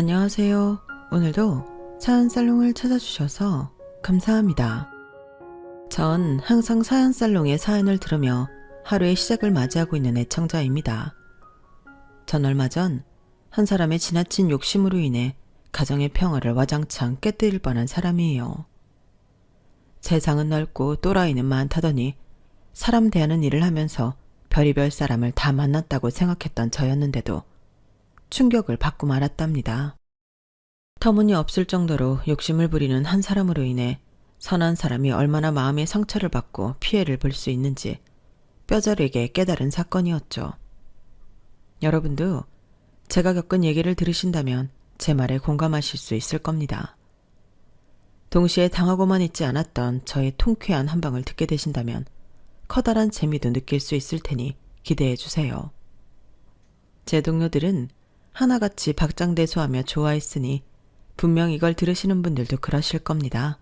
안녕하세요. 오늘도 사연살롱을 찾아주셔서 감사합니다. 전 항상 사연살롱의 사연을 들으며 하루의 시작을 맞이하고 있는 애청자입니다. 전 얼마 전 한 사람의 지나친 욕심으로 인해 가정의 평화를 와장창 깨뜨릴 뻔한 사람이에요. 세상은 넓고 또라이는 많다더니 사람 대하는 일을 하면서 별의별 사람을 다 만났다고 생각했던 저였는데도 충격을 받고 말았답니다. 터무니없을 정도로 욕심을 부리는 한 사람으로 인해 선한 사람이 얼마나 마음의 상처를 받고 피해를 볼 수 있는지 뼈저리게 깨달은 사건이었죠. 여러분도 제가 겪은 얘기를 들으신다면 제 말에 공감하실 수 있을 겁니다. 동시에 당하고만 있지 않았던 저의 통쾌한 한 방을 듣게 되신다면 커다란 재미도 느낄 수 있을 테니 기대해 주세요. 제 동료들은 하나같이 박장대소하며 좋아했으니 분명 이걸 들으시는 분들도 그러실 겁니다.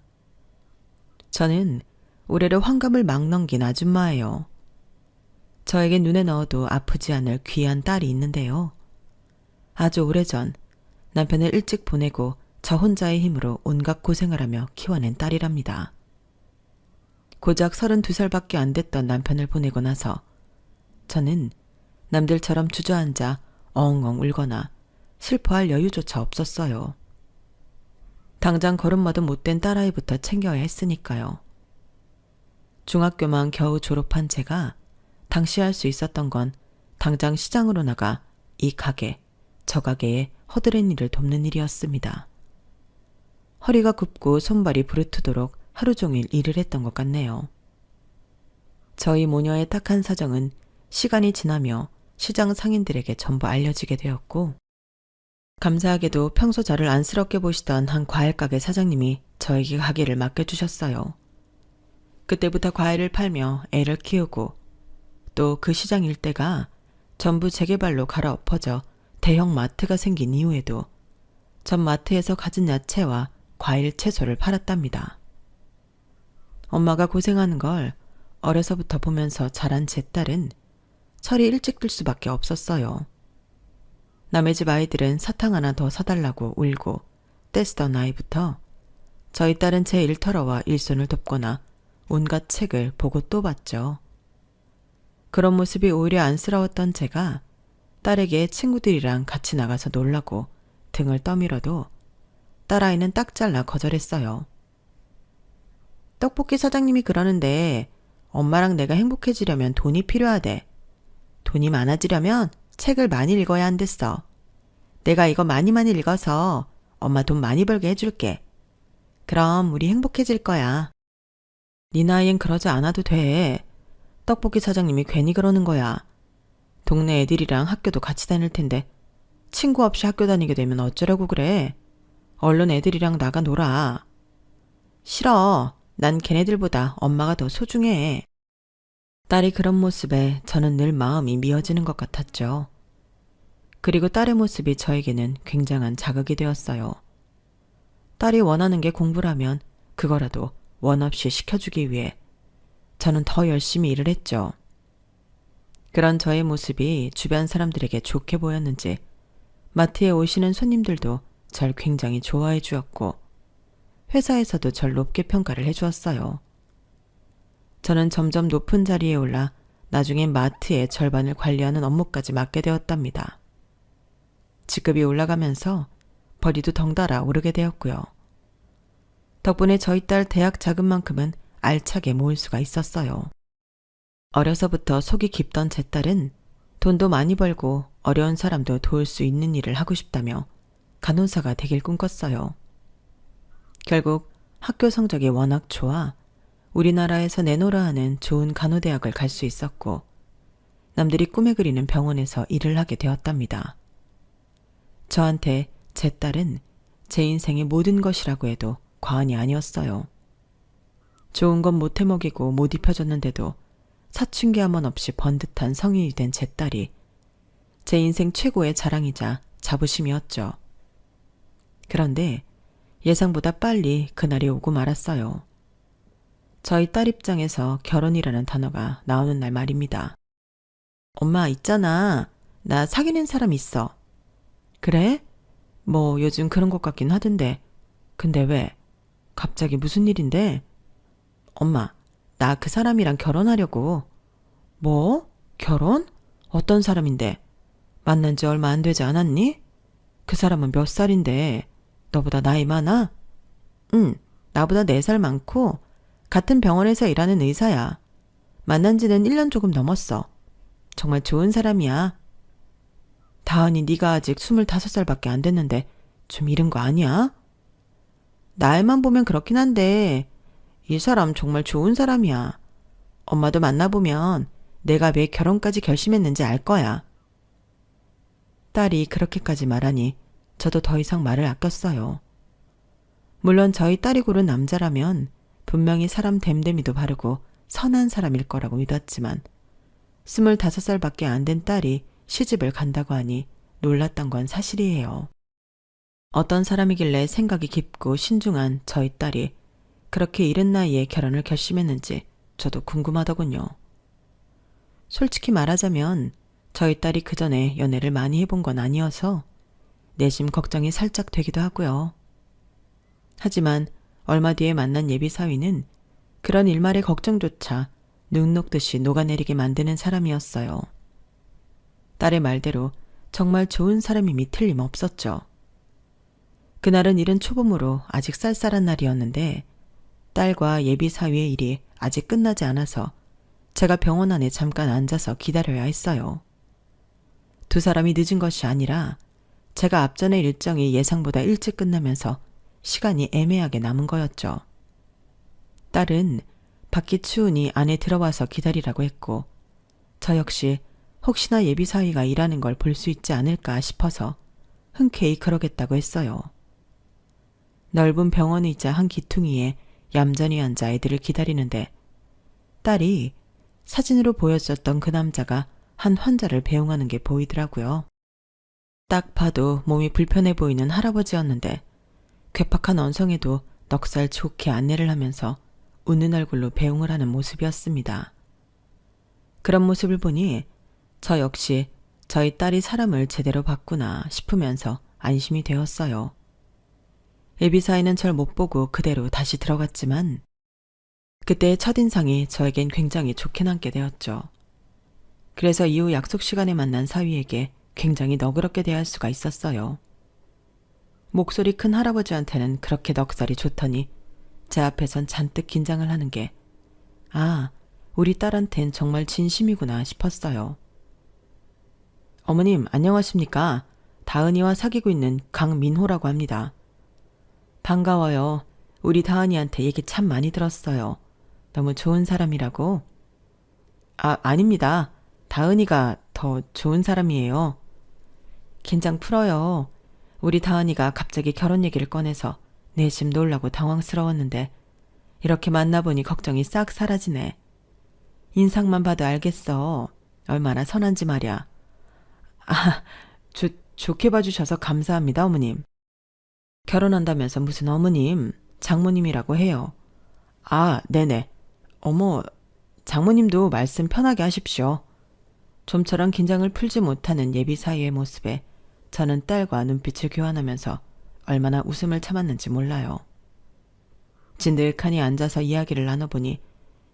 저는 올해로 환갑을 막 넘긴 아줌마예요. 저에게 눈에 넣어도 아프지 않을 귀한 딸이 있는데요. 아주 오래전 남편을 일찍 보내고 저 혼자의 힘으로 온갖 고생을 하며 키워낸 딸이랍니다. 고작 32살밖에 안 됐던 남편을 보내고 나서 저는 남들처럼 주저앉아 엉엉 울거나 슬퍼할 여유조차 없었어요. 당장 걸음마도 못된 딸아이부터 챙겨야 했으니까요. 중학교만 겨우 졸업한 제가 당시 할 수 있었던 건 당장 시장으로 나가 이 가게, 저 가게에 허드렛 일을 돕는 일이었습니다. 허리가 굽고 손발이 부르트도록 하루 종일 일을 했던 것 같네요. 저희 모녀의 딱한 사정은 시간이 지나며 시장 상인들에게 전부 알려지게 되었고, 감사하게도 평소 저를 안쓰럽게 보시던 한 과일가게 사장님이 저에게 가게를 맡겨주셨어요. 그때부터 과일을 팔며 애를 키우고 또 그 시장 일대가 전부 재개발로 갈아엎어져 대형 마트가 생긴 이후에도 전 마트에서 가진 야채와 과일, 채소를 팔았답니다. 엄마가 고생하는 걸 어려서부터 보면서 자란 제 딸은 철이 일찍 들 수밖에 없었어요. 남의 집 아이들은 사탕 하나 더 사달라고 울고 떼쓰던 아이부터 저희 딸은 제 일터러와 일손을 돕거나 온갖 책을 보고 또 봤죠. 그런 모습이 오히려 안쓰러웠던 제가 딸에게 친구들이랑 같이 나가서 놀라고 등을 떠밀어도 딸아이는 딱 잘라 거절했어요. 떡볶이 사장님이 그러는데 엄마랑 내가 행복해지려면 돈이 필요하대. 돈이 많아지려면 책을 많이 읽어야 한댔어. 내가 이거 많이 읽어서 엄마 돈 많이 벌게 해줄게. 그럼 우리 행복해질 거야. 네 나이엔 그러지 않아도 돼. 떡볶이 사장님이 괜히 그러는 거야. 동네 애들이랑 학교도 같이 다닐 텐데 친구 없이 학교 다니게 되면 어쩌려고 그래. 얼른 애들이랑 나가 놀아. 싫어. 난 걔네들보다 엄마가 더 소중해. 딸이 그런 모습에 저는 늘 마음이 미어지는 것 같았죠. 그리고 딸의 모습이 저에게는 굉장한 자극이 되었어요. 딸이 원하는 게 공부라면 그거라도 원 없이 시켜주기 위해 저는 더 열심히 일을 했죠. 그런 저의 모습이 주변 사람들에게 좋게 보였는지 마트에 오시는 손님들도 절 굉장히 좋아해 주었고 회사에서도 절 높게 평가를 해주었어요. 저는 점점 높은 자리에 올라 나중에 마트의 절반을 관리하는 업무까지 맡게 되었답니다. 직급이 올라가면서 벌이도 덩달아 오르게 되었고요. 덕분에 저희 딸 대학 자금만큼은 알차게 모을 수가 있었어요. 어려서부터 속이 깊던 제 딸은 돈도 많이 벌고 어려운 사람도 도울 수 있는 일을 하고 싶다며 간호사가 되길 꿈꿨어요. 결국 학교 성적이 워낙 좋아 우리나라에서 내노라 하는 좋은 간호대학을 갈 수 있었고 남들이 꿈에 그리는 병원에서 일을 하게 되었답니다. 저한테 제 딸은 제 인생의 모든 것이라고 해도 과언이 아니었어요. 좋은 건 못 해먹이고 못 입혀줬는데도 사춘기 한 번 없이 번듯한 성인이 된 제 딸이 제 인생 최고의 자랑이자 자부심이었죠. 그런데 예상보다 빨리 그날이 오고 말았어요. 저희 딸 입장에서 결혼이라는 단어가 나오는 날 말입니다. 엄마 있잖아. 나 사귀는 사람 있어. 그래? 뭐 요즘 그런 것 같긴 하던데. 근데 왜? 갑자기 무슨 일인데? 엄마, 나 그 사람이랑 결혼하려고. 뭐? 결혼? 어떤 사람인데? 만난 지 얼마 안 되지 않았니? 그 사람은 몇 살인데? 너보다 나이 많아? 응, 나보다 4살 많고 같은 병원에서 일하는 의사야. 만난 지는 1년 조금 넘었어. 정말 좋은 사람이야. 다은이 네가 아직 25살밖에 안 됐는데 좀 이른 거 아니야? 나이만 보면 그렇긴 한데 이 사람 정말 좋은 사람이야. 엄마도 만나보면 내가 왜 결혼까지 결심했는지 알 거야. 딸이 그렇게까지 말하니 저도 더 이상 말을 아꼈어요. 물론 저희 딸이 고른 남자라면 분명히 사람 됨됨이도 바르고 선한 사람일 거라고 믿었지만 25살밖에 안 된 딸이 시집을 간다고 하니 놀랐던 건 사실이에요. 어떤 사람이길래 생각이 깊고 신중한 저희 딸이 그렇게 이른 나이에 결혼을 결심했는지 저도 궁금하더군요. 솔직히 말하자면 저희 딸이 그 전에 연애를 많이 해본 건 아니어서 내심 걱정이 살짝 되기도 하고요. 하지만 얼마 뒤에 만난 예비 사위는 그런 일말의 걱정조차 눈 녹듯이 녹아내리게 만드는 사람이었어요. 딸의 말대로 정말 좋은 사람임이 틀림없었죠. 그날은 이른 초봄으로 아직 쌀쌀한 날이었는데 딸과 예비 사위의 일이 아직 끝나지 않아서 제가 병원 안에 잠깐 앉아서 기다려야 했어요. 두 사람이 늦은 것이 아니라 제가 앞전의 일정이 예상보다 일찍 끝나면서 시간이 애매하게 남은 거였죠. 딸은 밖이 추우니 안에 들어와서 기다리라고 했고 저 역시 혹시나 예비 사위가 일하는 걸 볼 수 있지 않을까 싶어서 흔쾌히 그러겠다고 했어요. 넓은 병원 의자 한 기퉁이에 얌전히 앉아 애들을 기다리는데 딸이 사진으로 보여줬던 그 남자가 한 환자를 배웅하는 게 보이더라고요. 딱 봐도 몸이 불편해 보이는 할아버지였는데 괴팍한 언성에도 넉살 좋게 안내를 하면서 웃는 얼굴로 배웅을 하는 모습이었습니다. 그런 모습을 보니 저 역시 저희 딸이 사람을 제대로 봤구나 싶으면서 안심이 되었어요. 예비사위는 절 못 보고 그대로 다시 들어갔지만 그때의 첫인상이 저에겐 굉장히 좋게 남게 되었죠. 그래서 이후 약속 시간에 만난 사위에게 굉장히 너그럽게 대할 수가 있었어요. 목소리 큰 할아버지한테는 그렇게 넉살이 좋더니 제 앞에선 잔뜩 긴장을 하는 게 우리 딸한텐 정말 진심이구나 싶었어요. 어머님 안녕하십니까? 다은이와 사귀고 있는 강민호라고 합니다. 반가워요. 우리 다은이한테 얘기 참 많이 들었어요. 너무 좋은 사람이라고. 아닙니다. 다은이가 더 좋은 사람이에요. 긴장 풀어요. 우리 다은이가 갑자기 결혼 얘기를 꺼내서 내심 놀라고 당황스러웠는데 이렇게 만나보니 걱정이 싹 사라지네. 인상만 봐도 알겠어. 얼마나 선한지 말이야. 좋게 봐주셔서 감사합니다, 어머님. 결혼한다면서 무슨 어머님, 장모님이라고 해요. 네네. 어머, 장모님도 말씀 편하게 하십시오. 좀처럼 긴장을 풀지 못하는 예비 사위의 모습에 저는 딸과 눈빛을 교환하면서 얼마나 웃음을 참았는지 몰라요. 진득하니 앉아서 이야기를 나눠보니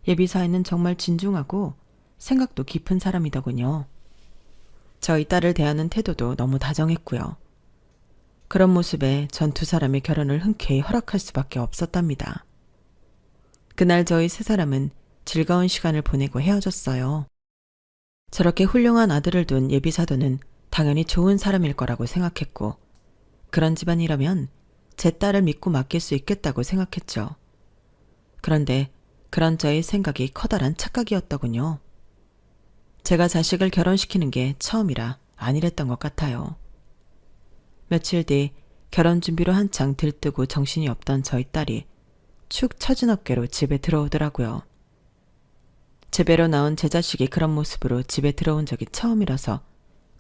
예비 사위는 정말 진중하고 생각도 깊은 사람이더군요. 저희 딸을 대하는 태도도 너무 다정했고요. 그런 모습에 전 두 사람의 결혼을 흔쾌히 허락할 수밖에 없었답니다. 그날 저희 세 사람은 즐거운 시간을 보내고 헤어졌어요. 저렇게 훌륭한 아들을 둔 예비사도는 당연히 좋은 사람일 거라고 생각했고 그런 집안이라면 제 딸을 믿고 맡길 수 있겠다고 생각했죠. 그런데 그런 저의 생각이 커다란 착각이었더군요. 제가 자식을 결혼시키는 게 처음이라 아니랬던 것 같아요. 며칠 뒤 결혼 준비로 한창 들뜨고 정신이 없던 저희 딸이 축 처진 어깨로 집에 들어오더라고요. 제 배로 나온 제 자식이 그런 모습으로 집에 들어온 적이 처음이라서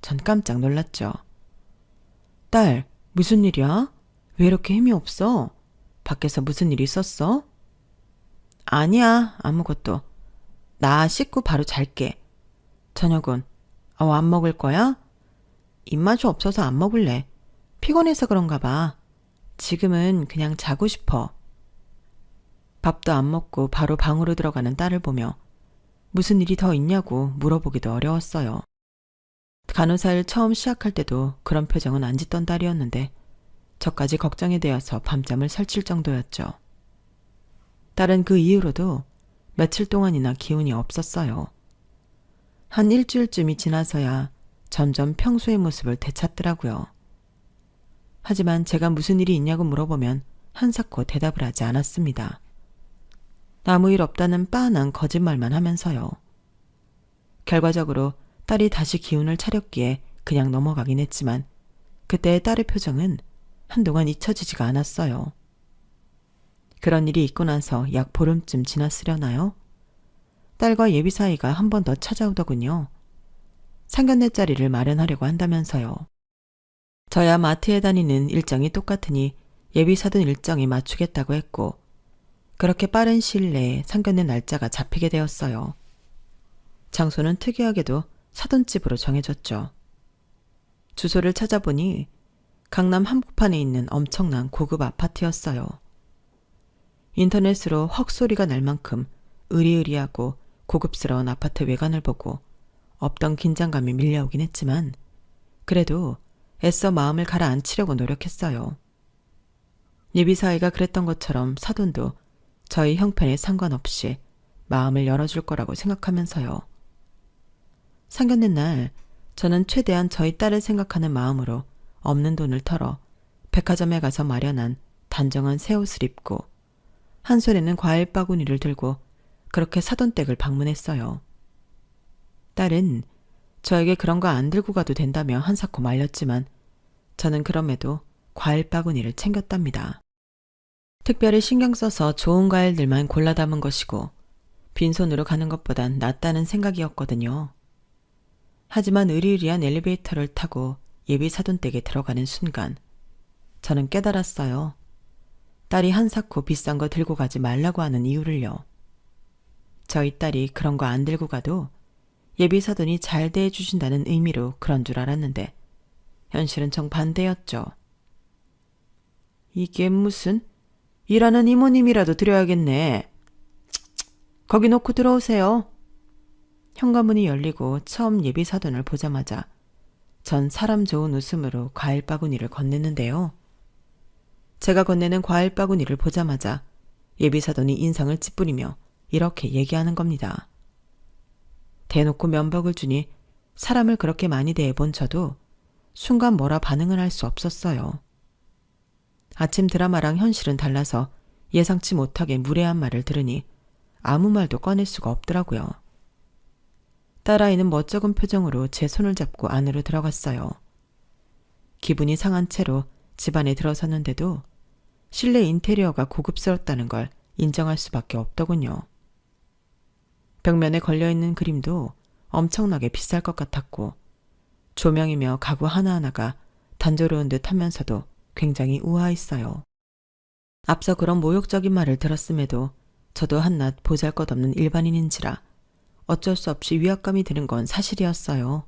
전 깜짝 놀랐죠. 딸, 무슨 일이야? 왜 이렇게 힘이 없어? 밖에서 무슨 일 있었어? 아니야, 아무것도. 나 씻고 바로 잘게. 저녁은? 안 먹을 거야? 입맛이 없어서 안 먹을래. 피곤해서 그런가 봐. 지금은 그냥 자고 싶어. 밥도 안 먹고 바로 방으로 들어가는 딸을 보며 무슨 일이 더 있냐고 물어보기도 어려웠어요. 간호사일 처음 시작할 때도 그런 표정은 안 짓던 딸이었는데 저까지 걱정이 되어서 밤잠을 설칠 정도였죠. 딸은 그 이후로도 며칠 동안이나 기운이 없었어요. 한 일주일쯤이 지나서야 점점 평소의 모습을 되찾더라고요. 하지만 제가 무슨 일이 있냐고 물어보면 한사코 대답을 하지 않았습니다. 아무 일 없다는 빤한 거짓말만 하면서요. 결과적으로 딸이 다시 기운을 차렸기에 그냥 넘어가긴 했지만 그때의 딸의 표정은 한동안 잊혀지지가 않았어요. 그런 일이 있고 나서 약 보름쯤 지났으려나요? 딸과 예비 사이가 한 번 더 찾아오더군요. 상견례 자리를 마련하려고 한다면서요. 저야 마트에 다니는 일정이 똑같으니 예비 사돈 일정에 맞추겠다고 했고 그렇게 빠른 시일 내에 상견례 날짜가 잡히게 되었어요. 장소는 특이하게도 사돈집으로 정해졌죠. 주소를 찾아보니 강남 한복판에 있는 엄청난 고급 아파트였어요. 인터넷으로 헉소리가 날 만큼 으리으리하고 고급스러운 아파트 외관을 보고 없던 긴장감이 밀려오긴 했지만 그래도 애써 마음을 가라앉히려고 노력했어요. 예비 사이가 그랬던 것처럼 사돈도 저희 형편에 상관없이 마음을 열어줄 거라고 생각하면서요. 상견례 날 저는 최대한 저희 딸을 생각하는 마음으로 없는 돈을 털어 백화점에 가서 마련한 단정한 새 옷을 입고 한 손에는 과일 바구니를 들고 그렇게 사돈댁을 방문했어요. 딸은 저에게 그런 거 안 들고 가도 된다며 한사코 말렸지만 저는 그럼에도 과일 바구니를 챙겼답니다. 특별히 신경 써서 좋은 과일들만 골라 담은 것이고 빈손으로 가는 것보단 낫다는 생각이었거든요. 하지만 으리으리한 엘리베이터를 타고 예비 사돈댁에 들어가는 순간 저는 깨달았어요. 딸이 한사코 비싼 거 들고 가지 말라고 하는 이유를요. 저희 딸이 그런 거 안 들고 가도 예비 사돈이 잘 대해주신다는 의미로 그런 줄 알았는데 현실은 정반대였죠. 이게 무슨 일하는 이모님이라도 드려야겠네. 거기 놓고 들어오세요. 현관문이 열리고 처음 예비 사돈을 보자마자 전 사람 좋은 웃음으로 과일 바구니를 건네는데요. 제가 건네는 과일 바구니를 보자마자 예비 사돈이 인상을 찌푸리며 이렇게 얘기하는 겁니다. 대놓고 면박을 주니 사람을 그렇게 많이 대해본 저도 순간 뭐라 반응을 할 수 없었어요. 아침 드라마랑 현실은 달라서 예상치 못하게 무례한 말을 들으니 아무 말도 꺼낼 수가 없더라고요. 딸아이는 멋쩍은 표정으로 제 손을 잡고 안으로 들어갔어요. 기분이 상한 채로 집 안에 들어섰는데도 실내 인테리어가 고급스럽다는 걸 인정할 수밖에 없더군요. 벽면에 걸려있는 그림도 엄청나게 비쌀 것 같았고 조명이며 가구 하나하나가 단조로운 듯 하면서도 굉장히 우아했어요. 앞서 그런 모욕적인 말을 들었음에도 저도 한낱 보잘것없는 일반인인지라 어쩔 수 없이 위압감이 드는 건 사실이었어요.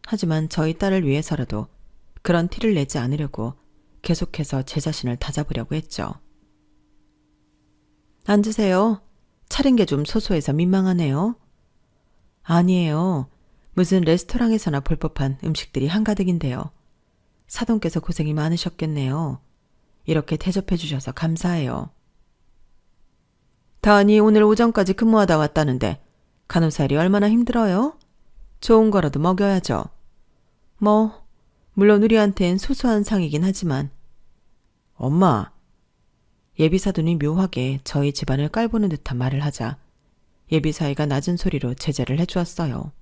하지만 저희 딸을 위해서라도 그런 티를 내지 않으려고 계속해서 제 자신을 다잡으려고 했죠. 앉으세요. 차린 게 좀 소소해서 민망하네요. 아니에요. 무슨 레스토랑에서나 볼 법한 음식들이 한가득인데요. 사돈께서 고생이 많으셨겠네요. 이렇게 대접해 주셔서 감사해요. 다은이 오늘 오전까지 근무하다 왔다는데 간호사 일이 얼마나 힘들어요? 좋은 거라도 먹여야죠. 물론 우리한텐 소소한 상이긴 하지만. 엄마. 예비사돈이 묘하게 저희 집안을 깔보는 듯한 말을 하자 예비사이가 낮은 소리로 제재를 해주었어요.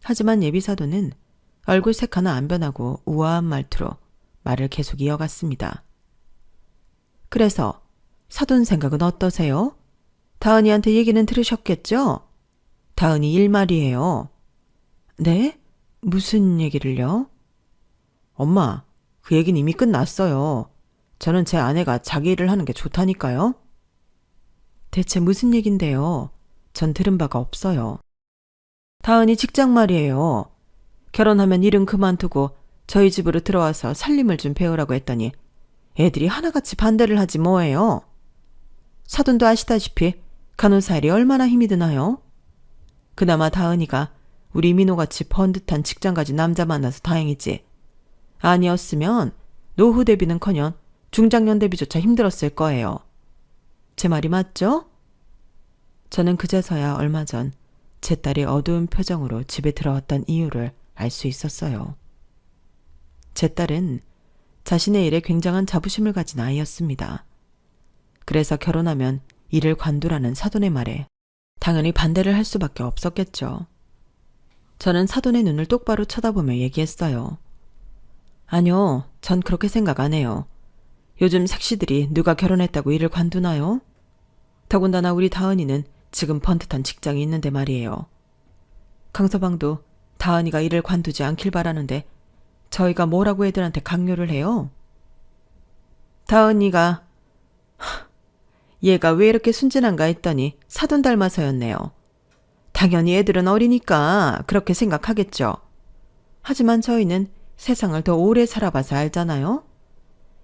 하지만 예비사돈은 얼굴색 하나 안 변하고 우아한 말투로 말을 계속 이어갔습니다. 그래서 사돈 생각은 어떠세요? 다은이한테 얘기는 들으셨겠죠? 다은이 일 말이에요. 네? 무슨 얘기를요? 엄마, 그 얘기는 이미 끝났어요. 저는 제 아내가 자기 일을 하는 게 좋다니까요. 대체 무슨 얘긴데요? 전 들은 바가 없어요. 다은이 직장 말이에요. 결혼하면 일은 그만두고 저희 집으로 들어와서 살림을 좀 배우라고 했더니 애들이 하나같이 반대를 하지 뭐예요. 사돈도 아시다시피 간호사 일이 얼마나 힘이 드나요? 그나마 다은이가 우리 민호같이 번듯한 직장 가진 남자 만나서 다행이지. 아니었으면 노후 대비는커녕 중장년 대비조차 힘들었을 거예요. 제 말이 맞죠? 저는 그제서야 얼마 전 제 딸이 어두운 표정으로 집에 들어왔던 이유를 알 수 있었어요. 제 딸은 자신의 일에 굉장한 자부심을 가진 아이였습니다. 그래서 결혼하면 일을 관두라는 사돈의 말에 당연히 반대를 할 수밖에 없었겠죠. 저는 사돈의 눈을 똑바로 쳐다보며 얘기했어요. 아니요, 전 그렇게 생각 안 해요. 요즘 색시들이 누가 결혼했다고 일을 관두나요? 더군다나 우리 다은이는 지금 번듯한 직장이 있는데 말이에요. 강서방도 다은이가 일을 관두지 않길 바라는데 저희가 뭐라고 애들한테 강요를 해요? 다은이가 얘가 왜 이렇게 순진한가 했더니 사돈 닮아서였네요. 당연히 애들은 어리니까 그렇게 생각하겠죠. 하지만 저희는 세상을 더 오래 살아봐서 알잖아요.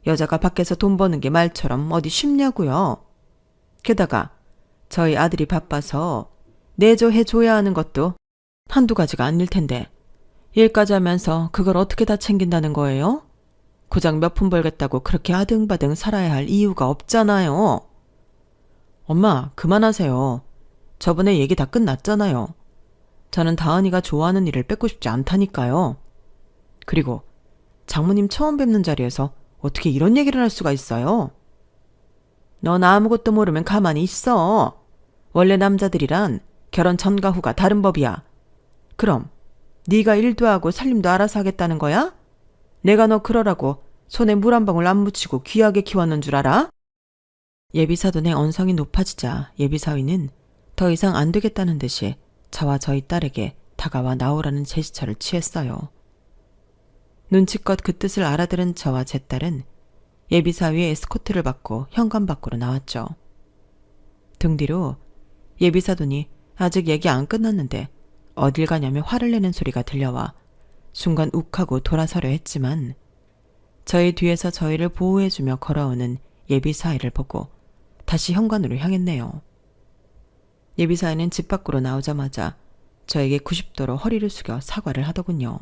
여자가 밖에서 돈 버는 게 말처럼 어디 쉽냐고요. 게다가 저희 아들이 바빠서 내조해줘야 하는 것도 한두 가지가 아닐 텐데 일까지 하면서 그걸 어떻게 다 챙긴다는 거예요? 고작 몇 푼 벌겠다고 그렇게 아등바등 살아야 할 이유가 없잖아요. 엄마, 그만하세요. 저번에 얘기 다 끝났잖아요. 저는 다은이가 좋아하는 일을 뺏고 싶지 않다니까요. 그리고 장모님 처음 뵙는 자리에서 어떻게 이런 얘기를 할 수가 있어요? 넌 아무것도 모르면 가만히 있어. 원래 남자들이란 결혼 전과 후가 다른 법이야. 그럼 네가 일도 하고 살림도 알아서 하겠다는 거야? 내가 너 그러라고 손에 물 한 방울 안 묻히고 귀하게 키웠는 줄 알아? 예비사돈의 언성이 높아지자 예비사위는 더 이상 안 되겠다는 듯이 저와 저희 딸에게 다가와 나오라는 제스처를 취했어요. 눈치껏 그 뜻을 알아들은 저와 제 딸은 예비사위의 에스코트를 받고 현관 밖으로 나왔죠. 등 뒤로 예비사돈이 아직 얘기 안 끝났는데 어딜 가냐며 화를 내는 소리가 들려와 순간 욱하고 돌아서려 했지만 저희 뒤에서 저희를 보호해주며 걸어오는 예비사위를 보고 다시 현관으로 향했네요. 예비사위는 집 밖으로 나오자마자 저에게 90도로 허리를 숙여 사과를 하더군요.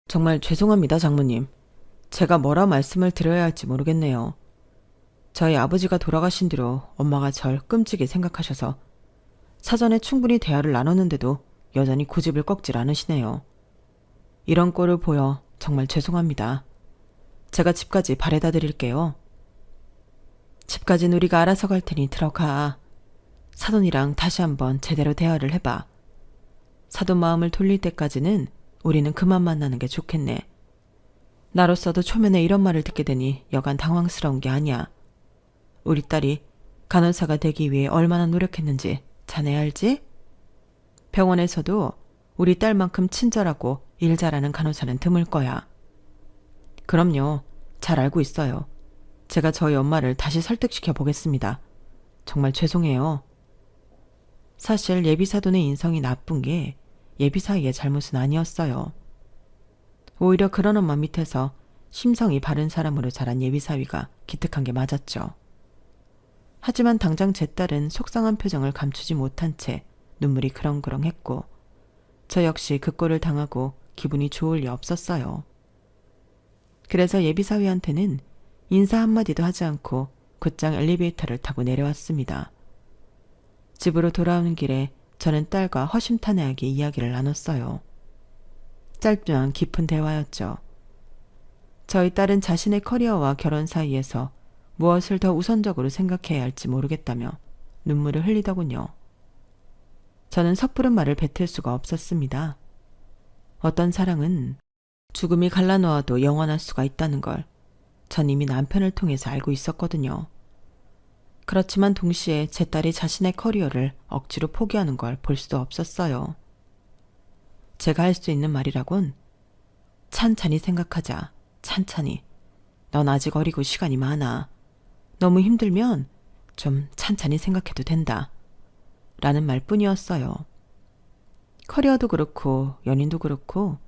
정말 죄송합니다, 장모님. 제가 뭐라 말씀을 드려야 할지 모르겠네요. 저희 아버지가 돌아가신 뒤로 엄마가 절 끔찍이 생각하셔서 사전에 충분히 대화를 나눴는데도 여전히 고집을 꺾질 않으시네요. 이런 꼴을 보여 정말 죄송합니다. 제가 집까지 바래다 드릴게요. 집까진 우리가 알아서 갈 테니 들어가. 사돈이랑 다시 한번 제대로 대화를 해봐. 사돈 마음을 돌릴 때까지는 우리는 그만 만나는 게 좋겠네. 나로서도 초면에 이런 말을 듣게 되니 여간 당황스러운 게 아니야. 우리 딸이 간호사가 되기 위해 얼마나 노력했는지 자네 알지? 병원에서도 우리 딸만큼 친절하고 일 잘하는 간호사는 드물 거야. 그럼요. 잘 알고 있어요. 제가 저희 엄마를 다시 설득시켜 보겠습니다. 정말 죄송해요. 사실 예비사돈의 인성이 나쁜 게 예비사위의 잘못은 아니었어요. 오히려 그런 엄마 밑에서 심성이 바른 사람으로 자란 예비사위가 기특한 게 맞았죠. 하지만 당장 제 딸은 속상한 표정을 감추지 못한 채 눈물이 그렁그렁했고 저 역시 그 꼴을 당하고 기분이 좋을 리 없었어요. 그래서 예비사위한테는 인사 한마디도 하지 않고 곧장 엘리베이터를 타고 내려왔습니다. 집으로 돌아오는 길에 저는 딸과 허심탄회하게 이야기를 나눴어요. 짧지만 깊은 대화였죠. 저희 딸은 자신의 커리어와 결혼 사이에서 무엇을 더 우선적으로 생각해야 할지 모르겠다며 눈물을 흘리더군요. 저는 섣부른 말을 뱉을 수가 없었습니다. 어떤 사랑은 죽음이 갈라놓아도 영원할 수가 있다는 걸 전 이미 남편을 통해서 알고 있었거든요. 그렇지만 동시에 제 딸이 자신의 커리어를 억지로 포기하는 걸 볼 수도 없었어요. 제가 할 수 있는 말이라곤 찬찬히 생각하자. 찬찬히. 넌 아직 어리고 시간이 많아. 너무 힘들면 좀 찬찬히 생각해도 된다. 라는 말뿐이었어요. 커리어도 그렇고 연인도 그렇고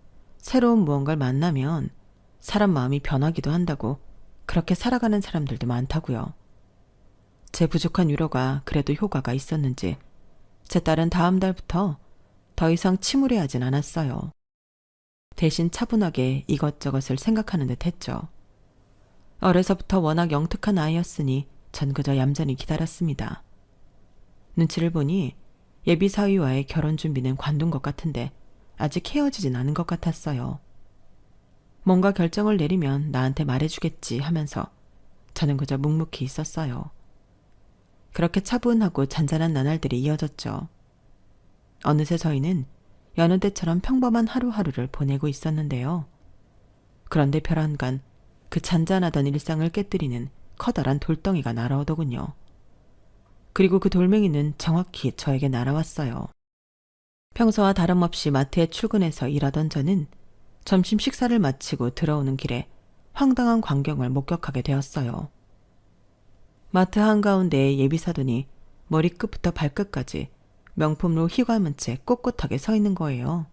새로운 무언가를 만나면 사람 마음이 변하기도 한다고 그렇게 살아가는 사람들도 많다고요. 제 부족한 위로가 그래도 효과가 있었는지 제 딸은 다음 달부터 더 이상 침울해하진 않았어요. 대신 차분하게 이것저것을 생각하는 듯 했죠. 어려서부터 워낙 영특한 아이였으니 전 그저 얌전히 기다렸습니다. 눈치를 보니 예비 사위와의 결혼 준비는 관둔 것 같은데 아직 헤어지진 않은 것 같았어요. 뭔가 결정을 내리면 나한테 말해주겠지 하면서 저는 그저 묵묵히 있었어요. 그렇게 차분하고 잔잔한 나날들이 이어졌죠. 어느새 저희는 여느 때처럼 평범한 하루하루를 보내고 있었는데요. 그런데 별안간 그 잔잔하던 일상을 깨뜨리는 커다란 돌덩이가 날아오더군요. 그리고 그 돌멩이는 정확히 저에게 날아왔어요. 평소와 다름없이 마트에 출근해서 일하던 저는 점심 식사를 마치고 들어오는 길에 황당한 광경을 목격하게 되었어요. 마트 한가운데에 예비사돈이 머리끝부터 발끝까지 명품으로 휘감은 채 꼿꼿하게 서 있는 거예요.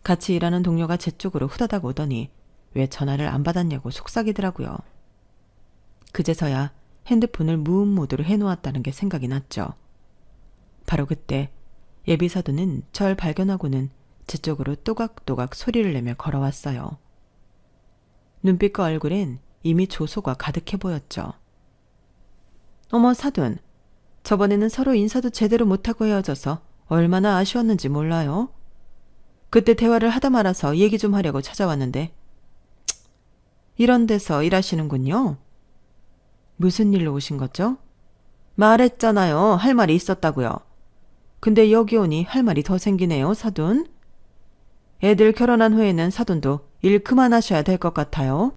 같이 일하는 동료가 제 쪽으로 후다닥 오더니 왜 전화를 안 받았냐고 속삭이더라고요. 그제서야 핸드폰을 무음 모드로 해놓았다는 게 생각이 났죠. 바로 그때 예비사돈은 절 발견하고는 제 쪽으로 또각또각 소리를 내며 걸어왔어요. 눈빛과 얼굴엔 이미 조소가 가득해 보였죠. 어머 사돈, 저번에는 서로 인사도 제대로 못하고 헤어져서 얼마나 아쉬웠는지 몰라요. 그때 대화를 하다 말아서 얘기 좀 하려고 찾아왔는데 이런 데서 일하시는군요. 무슨 일로 오신 거죠? 말했잖아요. 할 말이 있었다고요. 근데 여기 오니 할 말이 더 생기네요, 사돈. 애들 결혼한 후에는 사돈도 일 그만하셔야 될 것 같아요.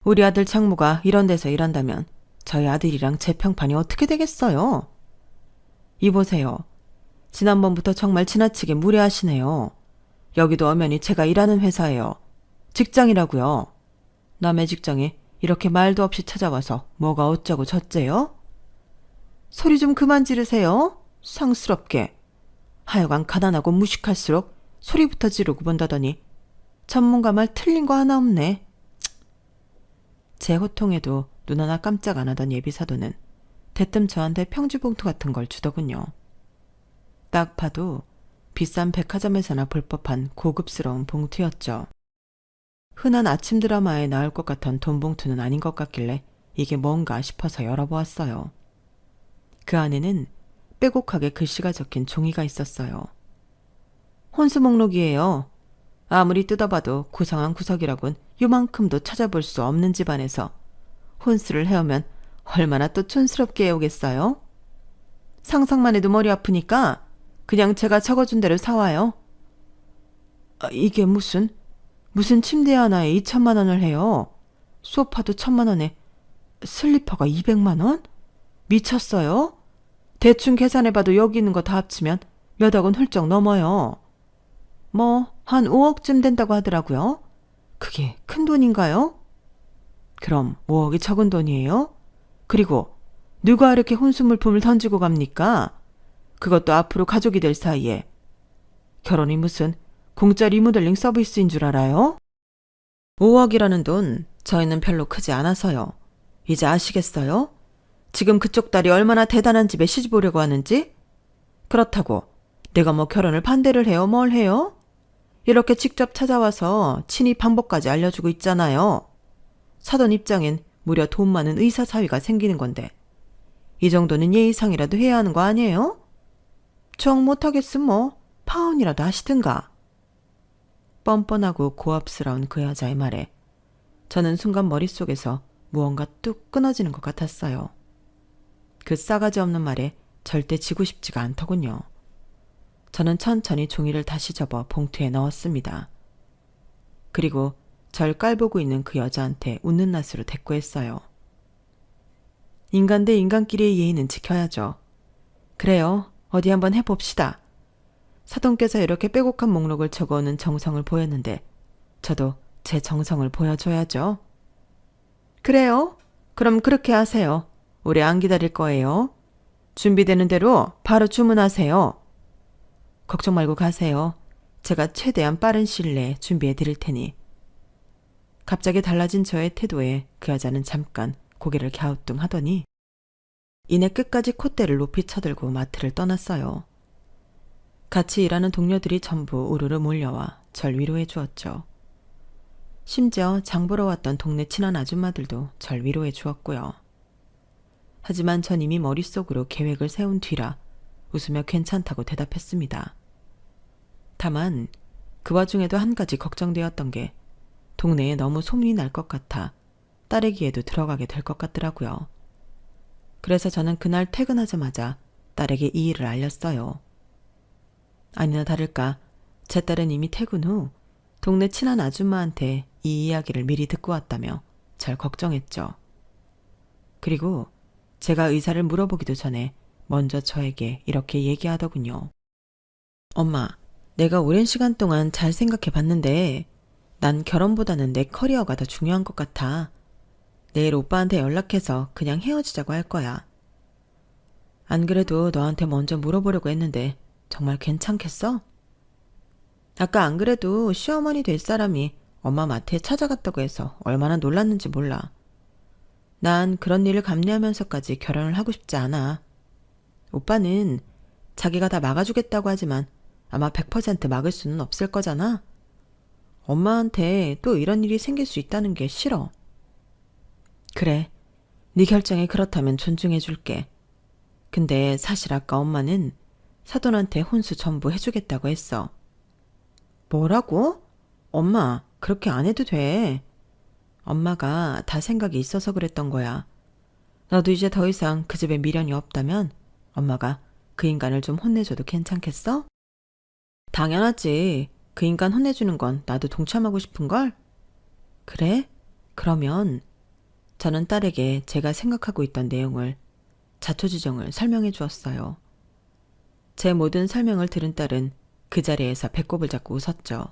우리 아들 장모가 이런 데서 일한다면 저희 아들이랑 제 평판이 어떻게 되겠어요? 이보세요. 지난번부터 정말 지나치게 무례하시네요. 여기도 엄연히 제가 일하는 회사예요. 직장이라고요. 남의 직장에 이렇게 말도 없이 찾아와서 뭐가 어쩌고 저쩌요? 소리 좀 그만 지르세요. 상스럽게. 하여간 가난하고 무식할수록 소리부터 지르고 본다더니 전문가 말 틀린 거 하나 없네. 제 호통에도 눈 하나 깜짝 안 하던 예비사도는 대뜸 저한테 평주봉투 같은 걸 주더군요. 딱 봐도 비싼 백화점에서나 볼 법한 고급스러운 봉투였죠. 흔한 아침 드라마에 나올 것 같은 돈봉투는 아닌 것 같길래 이게 뭔가 싶어서 열어보았어요. 그 안에는 빼곡하게 글씨가 적힌 종이가 있었어요. 혼수 목록이에요. 아무리 뜯어봐도 구성한 구석이라곤 요만큼도 찾아볼 수 없는 집안에서 혼수를 해오면 얼마나 또 촌스럽게 해오겠어요? 상상만 해도 머리 아프니까 그냥 제가 적어준 대로 사와요. 이게 무슨 침대 하나에 2천만 원을 해요. 소파도 1,000만 원에 슬리퍼가 200만 원? 미쳤어요? 대충 계산해봐도 여기 있는 거 다 합치면 몇 억은 훌쩍 넘어요. 뭐 한 5억쯤 된다고 하더라고요. 그게 큰 돈인가요? 그럼 5억이 적은 돈이에요? 그리고 누가 이렇게 혼수 물품을 던지고 갑니까? 그것도 앞으로 가족이 될 사이에. 결혼이 무슨 공짜 리모델링 서비스인 줄 알아요? 5억이라는 돈 저희는 별로 크지 않아서요. 이제 아시겠어요? 지금 그쪽 딸이 얼마나 대단한 집에 시집 오려고 하는지? 그렇다고 내가 뭐 결혼을 반대를 해요? 뭘 해요? 이렇게 직접 찾아와서 친히 방법까지 알려주고 있잖아요. 사돈 입장엔 무려 돈 많은 의사 사위가 생기는 건데 이 정도는 예의상이라도 해야 하는 거 아니에요? 정 못하겠으면 뭐 파혼이라도 하시든가. 뻔뻔하고 고압스러운 그 여자의 말에 저는 순간 머릿속에서 무언가 뚝 끊어지는 것 같았어요. 그 싸가지 없는 말에 절대 지고 싶지가 않더군요. 저는 천천히 종이를 다시 접어 봉투에 넣었습니다. 그리고 절 깔보고 있는 그 여자한테 웃는 낯으로 대꾸했어요. 인간 대 인간끼리의 예의는 지켜야죠. 그래요. 어디 한번 해봅시다. 사돈께서 이렇게 빼곡한 목록을 적어오는 정성을 보였는데 저도 제 정성을 보여줘야죠. 그래요. 그럼 그렇게 하세요. 오래 안 기다릴 거예요. 준비되는 대로 바로 주문하세요. 걱정 말고 가세요. 제가 최대한 빠른 시일 내에 준비해 드릴 테니. 갑자기 달라진 저의 태도에 그 여자는 잠깐 고개를 갸우뚱하더니 이내 끝까지 콧대를 높이 쳐들고 마트를 떠났어요. 같이 일하는 동료들이 전부 우르르 몰려와 절 위로해 주었죠. 심지어 장 보러 왔던 동네 친한 아줌마들도 절 위로해 주었고요. 하지만 전 이미 머릿속으로 계획을 세운 뒤라 웃으며 괜찮다고 대답했습니다. 다만 그 와중에도 한 가지 걱정되었던 게 동네에 너무 소문이 날 것 같아 딸의 귀에도 들어가게 될 것 같더라고요. 그래서 저는 그날 퇴근하자마자 딸에게 이 일을 알렸어요. 아니나 다를까 제 딸은 이미 퇴근 후 동네 친한 아줌마한테 이 이야기를 미리 듣고 왔다며 절 걱정했죠. 그리고 제가 의사를 물어보기도 전에 먼저 저에게 이렇게 얘기하더군요. 엄마, 내가 오랜 시간 동안 잘 생각해 봤는데 난 결혼보다는 내 커리어가 더 중요한 것 같아. 내일 오빠한테 연락해서 그냥 헤어지자고 할 거야. 안 그래도 너한테 먼저 물어보려고 했는데 정말 괜찮겠어? 아까 안 그래도 시어머니 될 사람이 엄마 마트에 찾아갔다고 해서 얼마나 놀랐는지 몰라. 난 그런 일을 감내하면서까지 결혼을 하고 싶지 않아. 오빠는 자기가 다 막아주겠다고 하지만 아마 100% 막을 수는 없을 거잖아. 엄마한테 또 이런 일이 생길 수 있다는 게 싫어. 그래, 네 결정이 그렇다면 존중해줄게. 근데 사실 아까 엄마는 사돈한테 혼수 전부 해주겠다고 했어. 뭐라고? 엄마, 그렇게 안 해도 돼. 엄마가 다 생각이 있어서 그랬던 거야. 너도 이제 더 이상 그 집에 미련이 없다면 엄마가 그 인간을 좀 혼내줘도 괜찮겠어? 당연하지. 그 인간 혼내주는 건 나도 동참하고 싶은걸? 그래? 그러면 저는 딸에게 제가 생각하고 있던 내용을 자초지종을 설명해 주었어요. 제 모든 설명을 들은 딸은 그 자리에서 배꼽을 잡고 웃었죠.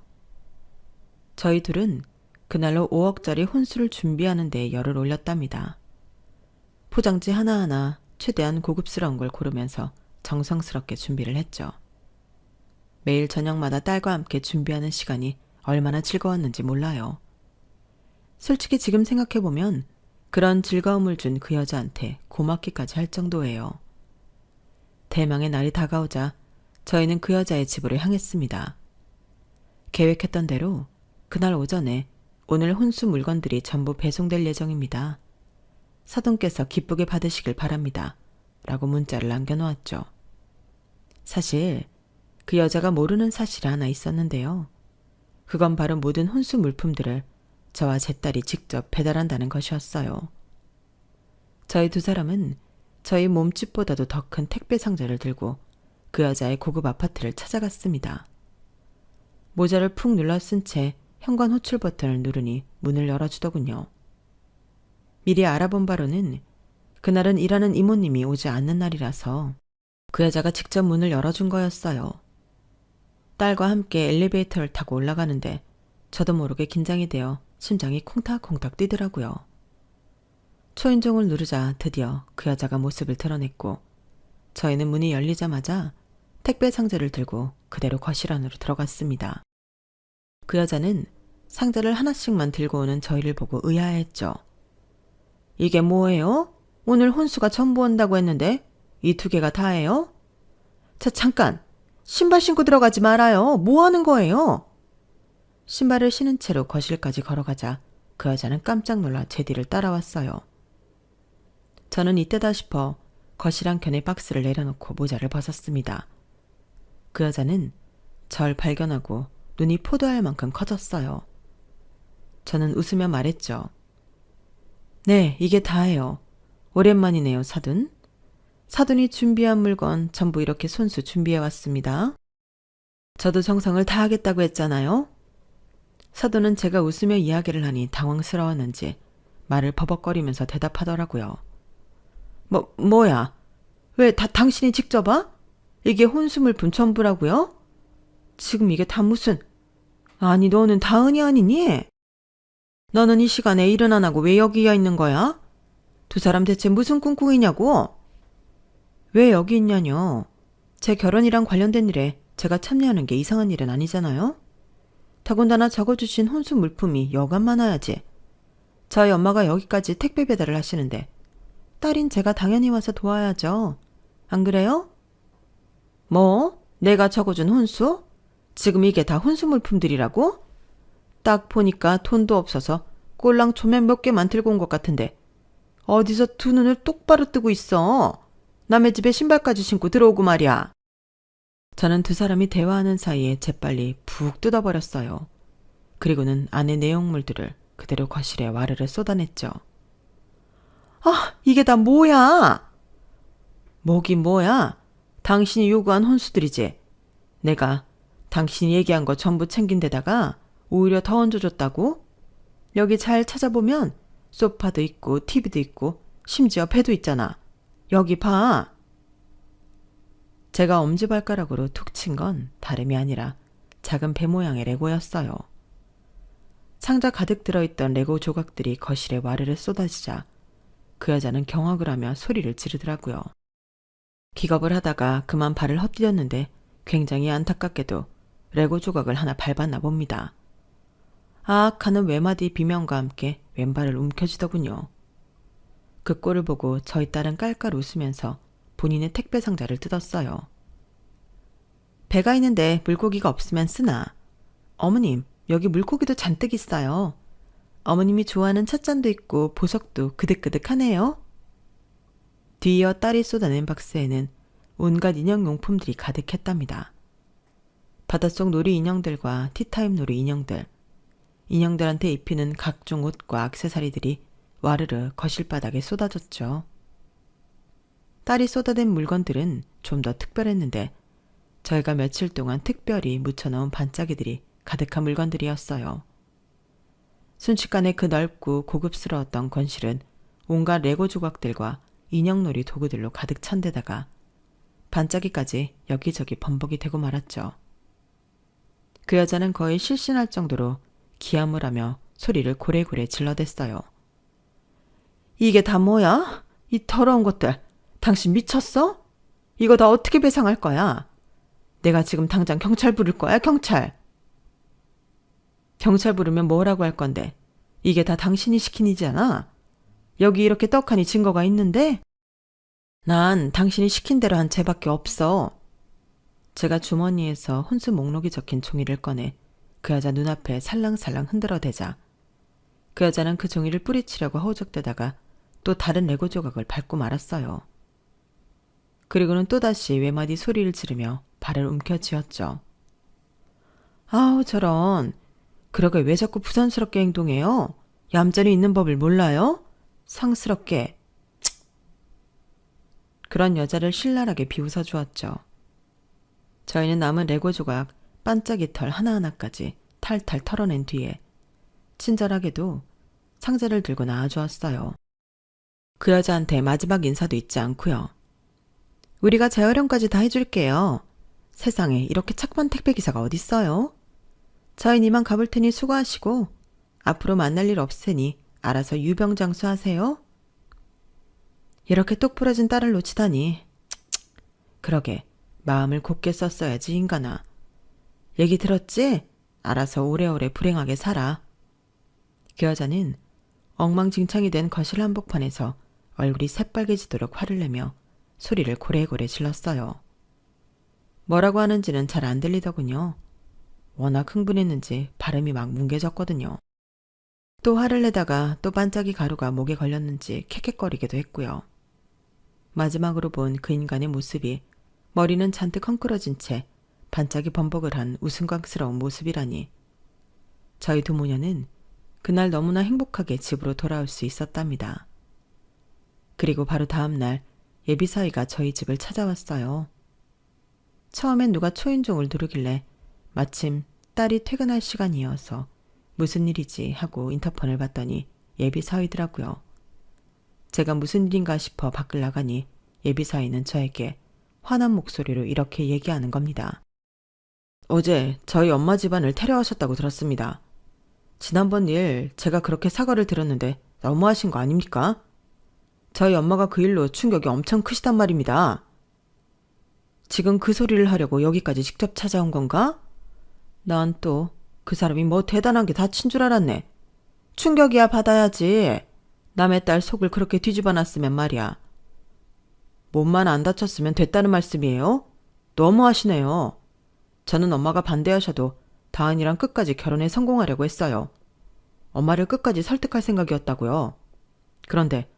저희 둘은 그날로 5억짜리 혼수를 준비하는 데 열을 올렸답니다. 포장지 하나하나 최대한 고급스러운 걸 고르면서 정성스럽게 준비를 했죠. 매일 저녁마다 딸과 함께 준비하는 시간이 얼마나 즐거웠는지 몰라요. 솔직히 지금 생각해보면 그런 즐거움을 준 그 여자한테 고맙기까지 할 정도예요. 대망의 날이 다가오자 저희는 그 여자의 집으로 향했습니다. 계획했던 대로 그날 오전에 오늘 혼수 물건들이 전부 배송될 예정입니다. 사돈께서 기쁘게 받으시길 바랍니다. 라고 문자를 남겨놓았죠. 사실 그 여자가 모르는 사실이 하나 있었는데요. 그건 바로 모든 혼수 물품들을 저와 제 딸이 직접 배달한다는 것이었어요. 저희 두 사람은 저희 몸집보다도 더 큰 택배 상자를 들고 그 여자의 고급 아파트를 찾아갔습니다. 모자를 푹 눌러 쓴 채 현관 호출 버튼을 누르니 문을 열어주더군요. 미리 알아본 바로는 그날은 일하는 이모님이 오지 않는 날이라서 그 여자가 직접 문을 열어준 거였어요. 딸과 함께 엘리베이터를 타고 올라가는데 저도 모르게 긴장이 되어 심장이 콩닥콩닥 뛰더라고요. 초인종을 누르자 드디어 그 여자가 모습을 드러냈고 저희는 문이 열리자마자 택배 상자를 들고 그대로 거실 안으로 들어갔습니다. 그 여자는 상자를 하나씩만 들고 오는 저희를 보고 의아해했죠. 이게 뭐예요? 오늘 혼수가 전부 온다고 했는데 이 2개가 다예요? 자, 잠깐! 신발 신고 들어가지 말아요. 뭐 하는 거예요? 신발을 신은 채로 거실까지 걸어가자 그 여자는 깜짝 놀라 제 뒤를 따라왔어요. 저는 이때다 싶어 거실 한켠에 박스를 내려놓고 모자를 벗었습니다. 그 여자는 절 발견하고 눈이 포도알 만큼 커졌어요. 저는 웃으며 말했죠. 네, 이게 다예요. 오랜만이네요, 사돈. 사돈이 준비한 물건 전부 이렇게 손수 준비해왔습니다. 저도 정성을 다하겠다고 했잖아요. 사돈은 제가 웃으며 이야기를 하니 당황스러웠는지 말을 버벅거리면서 대답하더라고요. 뭐야? 왜 다 당신이 직접 와? 이게 혼수물품 전부라고요? 지금 이게 다 무슨... 아니, 너는 다은이 아니니? 너는 이 시간에 일은 안 하고 왜 여기에 있는 거야? 두 사람 대체 무슨 꿍꿍이냐고? 왜 여기 있냐뇨? 제 결혼이랑 관련된 일에 제가 참여하는 게 이상한 일은 아니잖아요? 더군다나 적어주신 혼수 물품이 여간 많아야지. 저희 엄마가 여기까지 택배 배달을 하시는데 딸인 제가 당연히 와서 도와야죠. 안 그래요? 뭐? 내가 적어준 혼수? 지금 이게 다 혼수 물품들이라고? 딱 보니까 돈도 없어서 꼴랑 조명 몇 개만 들고 온 것 같은데 어디서 두 눈을 똑바로 뜨고 있어. 남의 집에 신발까지 신고 들어오고 말이야. 저는 두 사람이 대화하는 사이에 재빨리 푹 뜯어버렸어요. 그리고는 안의 내용물들을 그대로 거실에 와르르 쏟아냈죠. 아, 이게 다 뭐야? 뭐긴 뭐야? 당신이 요구한 혼수들이지. 내가 당신이 얘기한 거 전부 챙긴 데다가 오히려 더 얹어줬다고? 여기 잘 찾아보면 소파도 있고 TV도 있고 심지어 배도 있잖아. 여기 봐. 제가 엄지발가락으로 툭 친 건 다름이 아니라 작은 배 모양의 레고였어요. 상자 가득 들어있던 레고 조각들이 거실에 와르르 쏟아지자 그 여자는 경악을 하며 소리를 지르더라고요. 기겁을 하다가 그만 발을 헛디뎠는데 굉장히 안타깝게도 레고 조각을 하나 밟았나 봅니다. 아악 하는 외마디 비명과 함께 왼발을 움켜쥐더군요. 그 꼴을 보고 저희 딸은 깔깔 웃으면서 본인의 택배 상자를 뜯었어요. 배가 있는데 물고기가 없으면 쓰나. 어머님, 여기 물고기도 잔뜩 있어요. 어머님이 좋아하는 찻잔도 있고 보석도 그득그득하네요. 뒤이어 딸이 쏟아낸 박스에는 온갖 인형용품들이 가득했답니다. 바닷속 놀이 인형들과 티타임 놀이 인형들, 인형들한테 입히는 각종 옷과 액세서리들이 와르르 거실 바닥에 쏟아졌죠. 딸이 쏟아낸 물건들은 좀 더 특별했는데 저희가 며칠 동안 특별히 묻혀놓은 반짝이들이 가득한 물건들이었어요. 순식간에 그 넓고 고급스러웠던 거실은 온갖 레고 조각들과 인형놀이 도구들로 가득 찬 데다가 반짝이까지 여기저기 범벅이 되고 말았죠. 그 여자는 거의 실신할 정도로 기함을 하며 소리를 고래고래 질러댔어요. 이게 다 뭐야? 이 더러운 것들. 당신 미쳤어? 이거 다 어떻게 배상할 거야? 내가 지금 당장 경찰 부를 거야, 경찰. 경찰 부르면 뭐라고 할 건데? 이게 다 당신이 시킨 일이잖아. 여기 이렇게 떡하니 증거가 있는데? 난 당신이 시킨 대로 한 죄밖에 없어. 제가 주머니에서 혼수 목록이 적힌 종이를 꺼내 그 여자 눈앞에 살랑살랑 흔들어대자 그 여자는 그 종이를 뿌리치려고 허우적대다가 또 다른 레고 조각을 밟고 말았어요. 그리고는 또다시 외마디 소리를 지르며 발을 움켜쥐었죠. 아우 저런. 그러게 왜 자꾸 부산스럽게 행동해요? 얌전히 있는 법을 몰라요? 상스럽게. 그런 여자를 신랄하게 비웃어 주었죠. 저희는 남은 레고 조각 반짝이 털 하나하나까지 탈탈 털어낸 뒤에 친절하게도 상자를 들고 나와주었어요. 그 여자한테 마지막 인사도 잊지 않고요. 우리가 재활용까지 다 해줄게요. 세상에 이렇게 착한 택배기사가 어딨어요? 저희는 이만 가볼 테니 수고하시고 앞으로 만날 일 없으니 알아서 유병장수하세요. 이렇게 똑 부러진 딸을 놓치다니. 그러게 마음을 곱게 썼어야지 인간아. 얘기 들었지? 알아서 오래오래 불행하게 살아. 그 여자는 엉망진창이 된 거실 한복판에서 얼굴이 새빨개지도록 화를 내며 소리를 고래고래 질렀어요. 뭐라고 하는지는 잘 안 들리더군요. 워낙 흥분했는지 발음이 막 뭉개졌거든요. 또 화를 내다가 또 반짝이 가루가 목에 걸렸는지 캑캑거리기도 했고요. 마지막으로 본 그 인간의 모습이 머리는 잔뜩 헝클어진 채 반짝이 범벅을 한 우스꽝스러운 모습이라니. 저희 두 모녀는 그날 너무나 행복하게 집으로 돌아올 수 있었답니다. 그리고 바로 다음 날 예비사위가 저희 집을 찾아왔어요. 처음엔 누가 초인종을 누르길래 마침 딸이 퇴근할 시간이어서 무슨 일이지 하고 인터폰을 봤더니 예비사위더라고요. 제가 무슨 일인가 싶어 밖을 나가니 예비사위는 저에게 화난 목소리로 이렇게 얘기하는 겁니다. 어제 저희 엄마 집안을 테러하셨다고 들었습니다. 지난번 일 제가 그렇게 사과를 드렸는데 너무하신 거 아닙니까? 저희 엄마가 그 일로 충격이 엄청 크시단 말입니다. 지금 그 소리를 하려고 여기까지 직접 찾아온 건가? 난 또 그 사람이 뭐 대단한 게 다친 줄 알았네. 충격이야 받아야지. 남의 딸 속을 그렇게 뒤집어 놨으면 말이야. 몸만 안 다쳤으면 됐다는 말씀이에요? 너무하시네요. 저는 엄마가 반대하셔도 다은이랑 끝까지 결혼에 성공하려고 했어요. 엄마를 끝까지 설득할 생각이었다고요. 그런데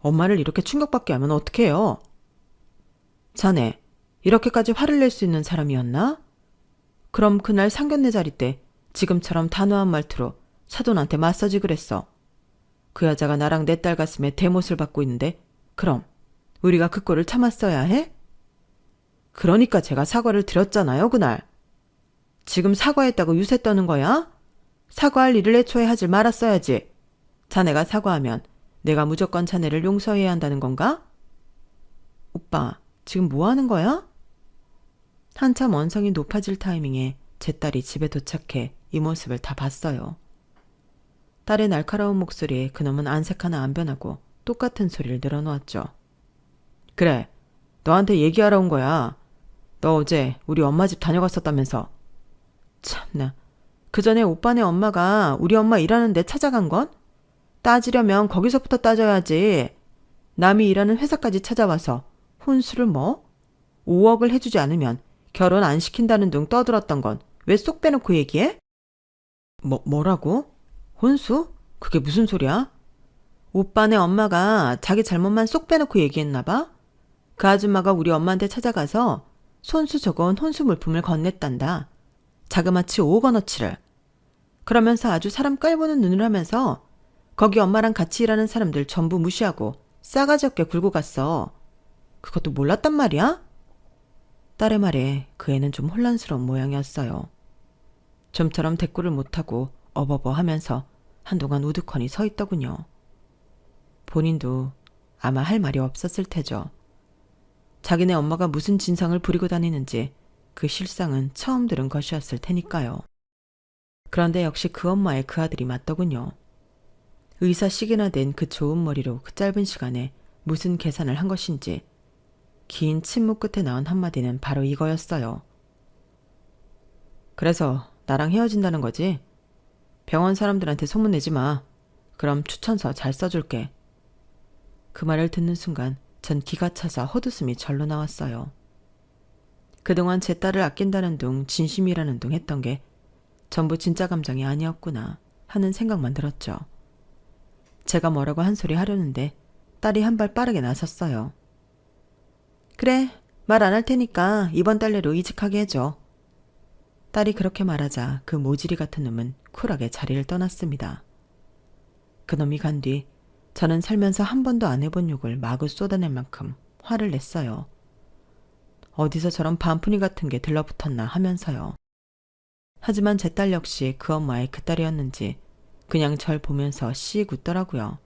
엄마를 이렇게 충격받게 하면 어떡해요? 자네, 이렇게까지 화를 낼 수 있는 사람이었나? 그럼 그날 상견례 자리 때 지금처럼 단호한 말투로 사돈한테 맞서지 그랬어. 그 여자가 나랑 내 딸 가슴에 대못을 받고 있는데 그럼 우리가 그 꼴을 참았어야 해? 그러니까 제가 사과를 드렸잖아요, 그날. 지금 사과했다고 유세 떠는 거야? 사과할 일을 애초에 하질 말았어야지. 자네가 사과하면 내가 무조건 자네를 용서해야 한다는 건가? 오빠, 지금 뭐 하는 거야? 한참 원성이 높아질 타이밍에 제 딸이 집에 도착해 이 모습을 다 봤어요. 딸의 날카로운 목소리에 그놈은 안색 하나 안 변하고 똑같은 소리를 늘어놓았죠. 그래, 너한테 얘기하러 온 거야. 너 어제 우리 엄마 집 다녀갔었다면서. 참나, 그 전에 오빠네 엄마가 우리 엄마 일하는 데 찾아간 건? 따지려면 거기서부터 따져야지. 남이 일하는 회사까지 찾아와서 혼수를 뭐? 5억을 해주지 않으면 결혼 안 시킨다는 둥 떠들었던 건 왜 쏙 빼놓고 얘기해? 뭐라고? 혼수? 그게 무슨 소리야? 오빠네 엄마가 자기 잘못만 쏙 빼놓고 얘기했나 봐? 그 아줌마가 우리 엄마한테 찾아가서 손수 적은 혼수 물품을 건넸단다. 자그마치 5억 원어치를. 그러면서 아주 사람 깔보는 눈을 하면서 거기 엄마랑 같이 일하는 사람들 전부 무시하고 싸가지 없게 굴고 갔어. 그것도 몰랐단 말이야? 딸의 말에 그 애는 좀 혼란스러운 모양이었어요. 좀처럼 대꾸를 못하고 어버버 하면서 한동안 우두커니 서 있더군요. 본인도 아마 할 말이 없었을 테죠. 자기네 엄마가 무슨 진상을 부리고 다니는지 그 실상은 처음 들은 것이었을 테니까요. 그런데 역시 그 엄마의 그 아들이 맞더군요. 의사식이나 된 그 좋은 머리로 그 짧은 시간에 무슨 계산을 한 것인지 긴 침묵 끝에 나온 한마디는 바로 이거였어요. 그래서 나랑 헤어진다는 거지? 병원 사람들한테 소문내지 마. 그럼 추천서 잘 써줄게. 그 말을 듣는 순간 전 기가 차서 헛웃음이 절로 나왔어요. 그동안 제 딸을 아낀다는 둥 진심이라는 둥 했던 게 전부 진짜 감정이 아니었구나 하는 생각만 들었죠. 제가 뭐라고 한 소리 하려는데 딸이 한 발 빠르게 나섰어요. 그래, 말 안 할 테니까 이번 달 내로 이직하게 해줘. 딸이 그렇게 말하자 그 모지리 같은 놈은 쿨하게 자리를 떠났습니다. 그놈이 간 뒤 저는 살면서 한 번도 안 해본 욕을 마구 쏟아낼 만큼 화를 냈어요. 어디서 저런 반푼이 같은 게 들러붙었나 하면서요. 하지만 제 딸 역시 그 엄마의 그 딸이었는지 그냥 절 보면서 씩 웃더라고요.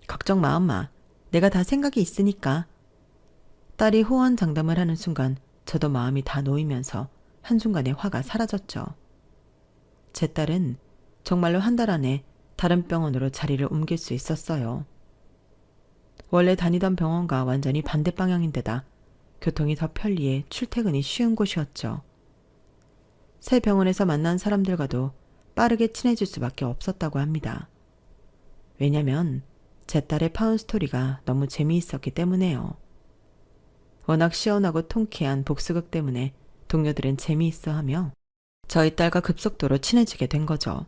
걱정 마 엄마. 내가 다 생각이 있으니까. 딸이 호언장담을 하는 순간 저도 마음이 다 놓이면서 한순간에 화가 사라졌죠. 제 딸은 정말로 한 달 안에 다른 병원으로 자리를 옮길 수 있었어요. 원래 다니던 병원과 완전히 반대 방향인데다 교통이 더 편리해 출퇴근이 쉬운 곳이었죠. 새 병원에서 만난 사람들과도 빠르게 친해질 수밖에 없었다고 합니다. 왜냐면 제 딸의 파운스토리가 너무 재미있었기 때문에요. 워낙 시원하고 통쾌한 복수극 때문에 동료들은 재미있어하며 저희 딸과 급속도로 친해지게 된 거죠.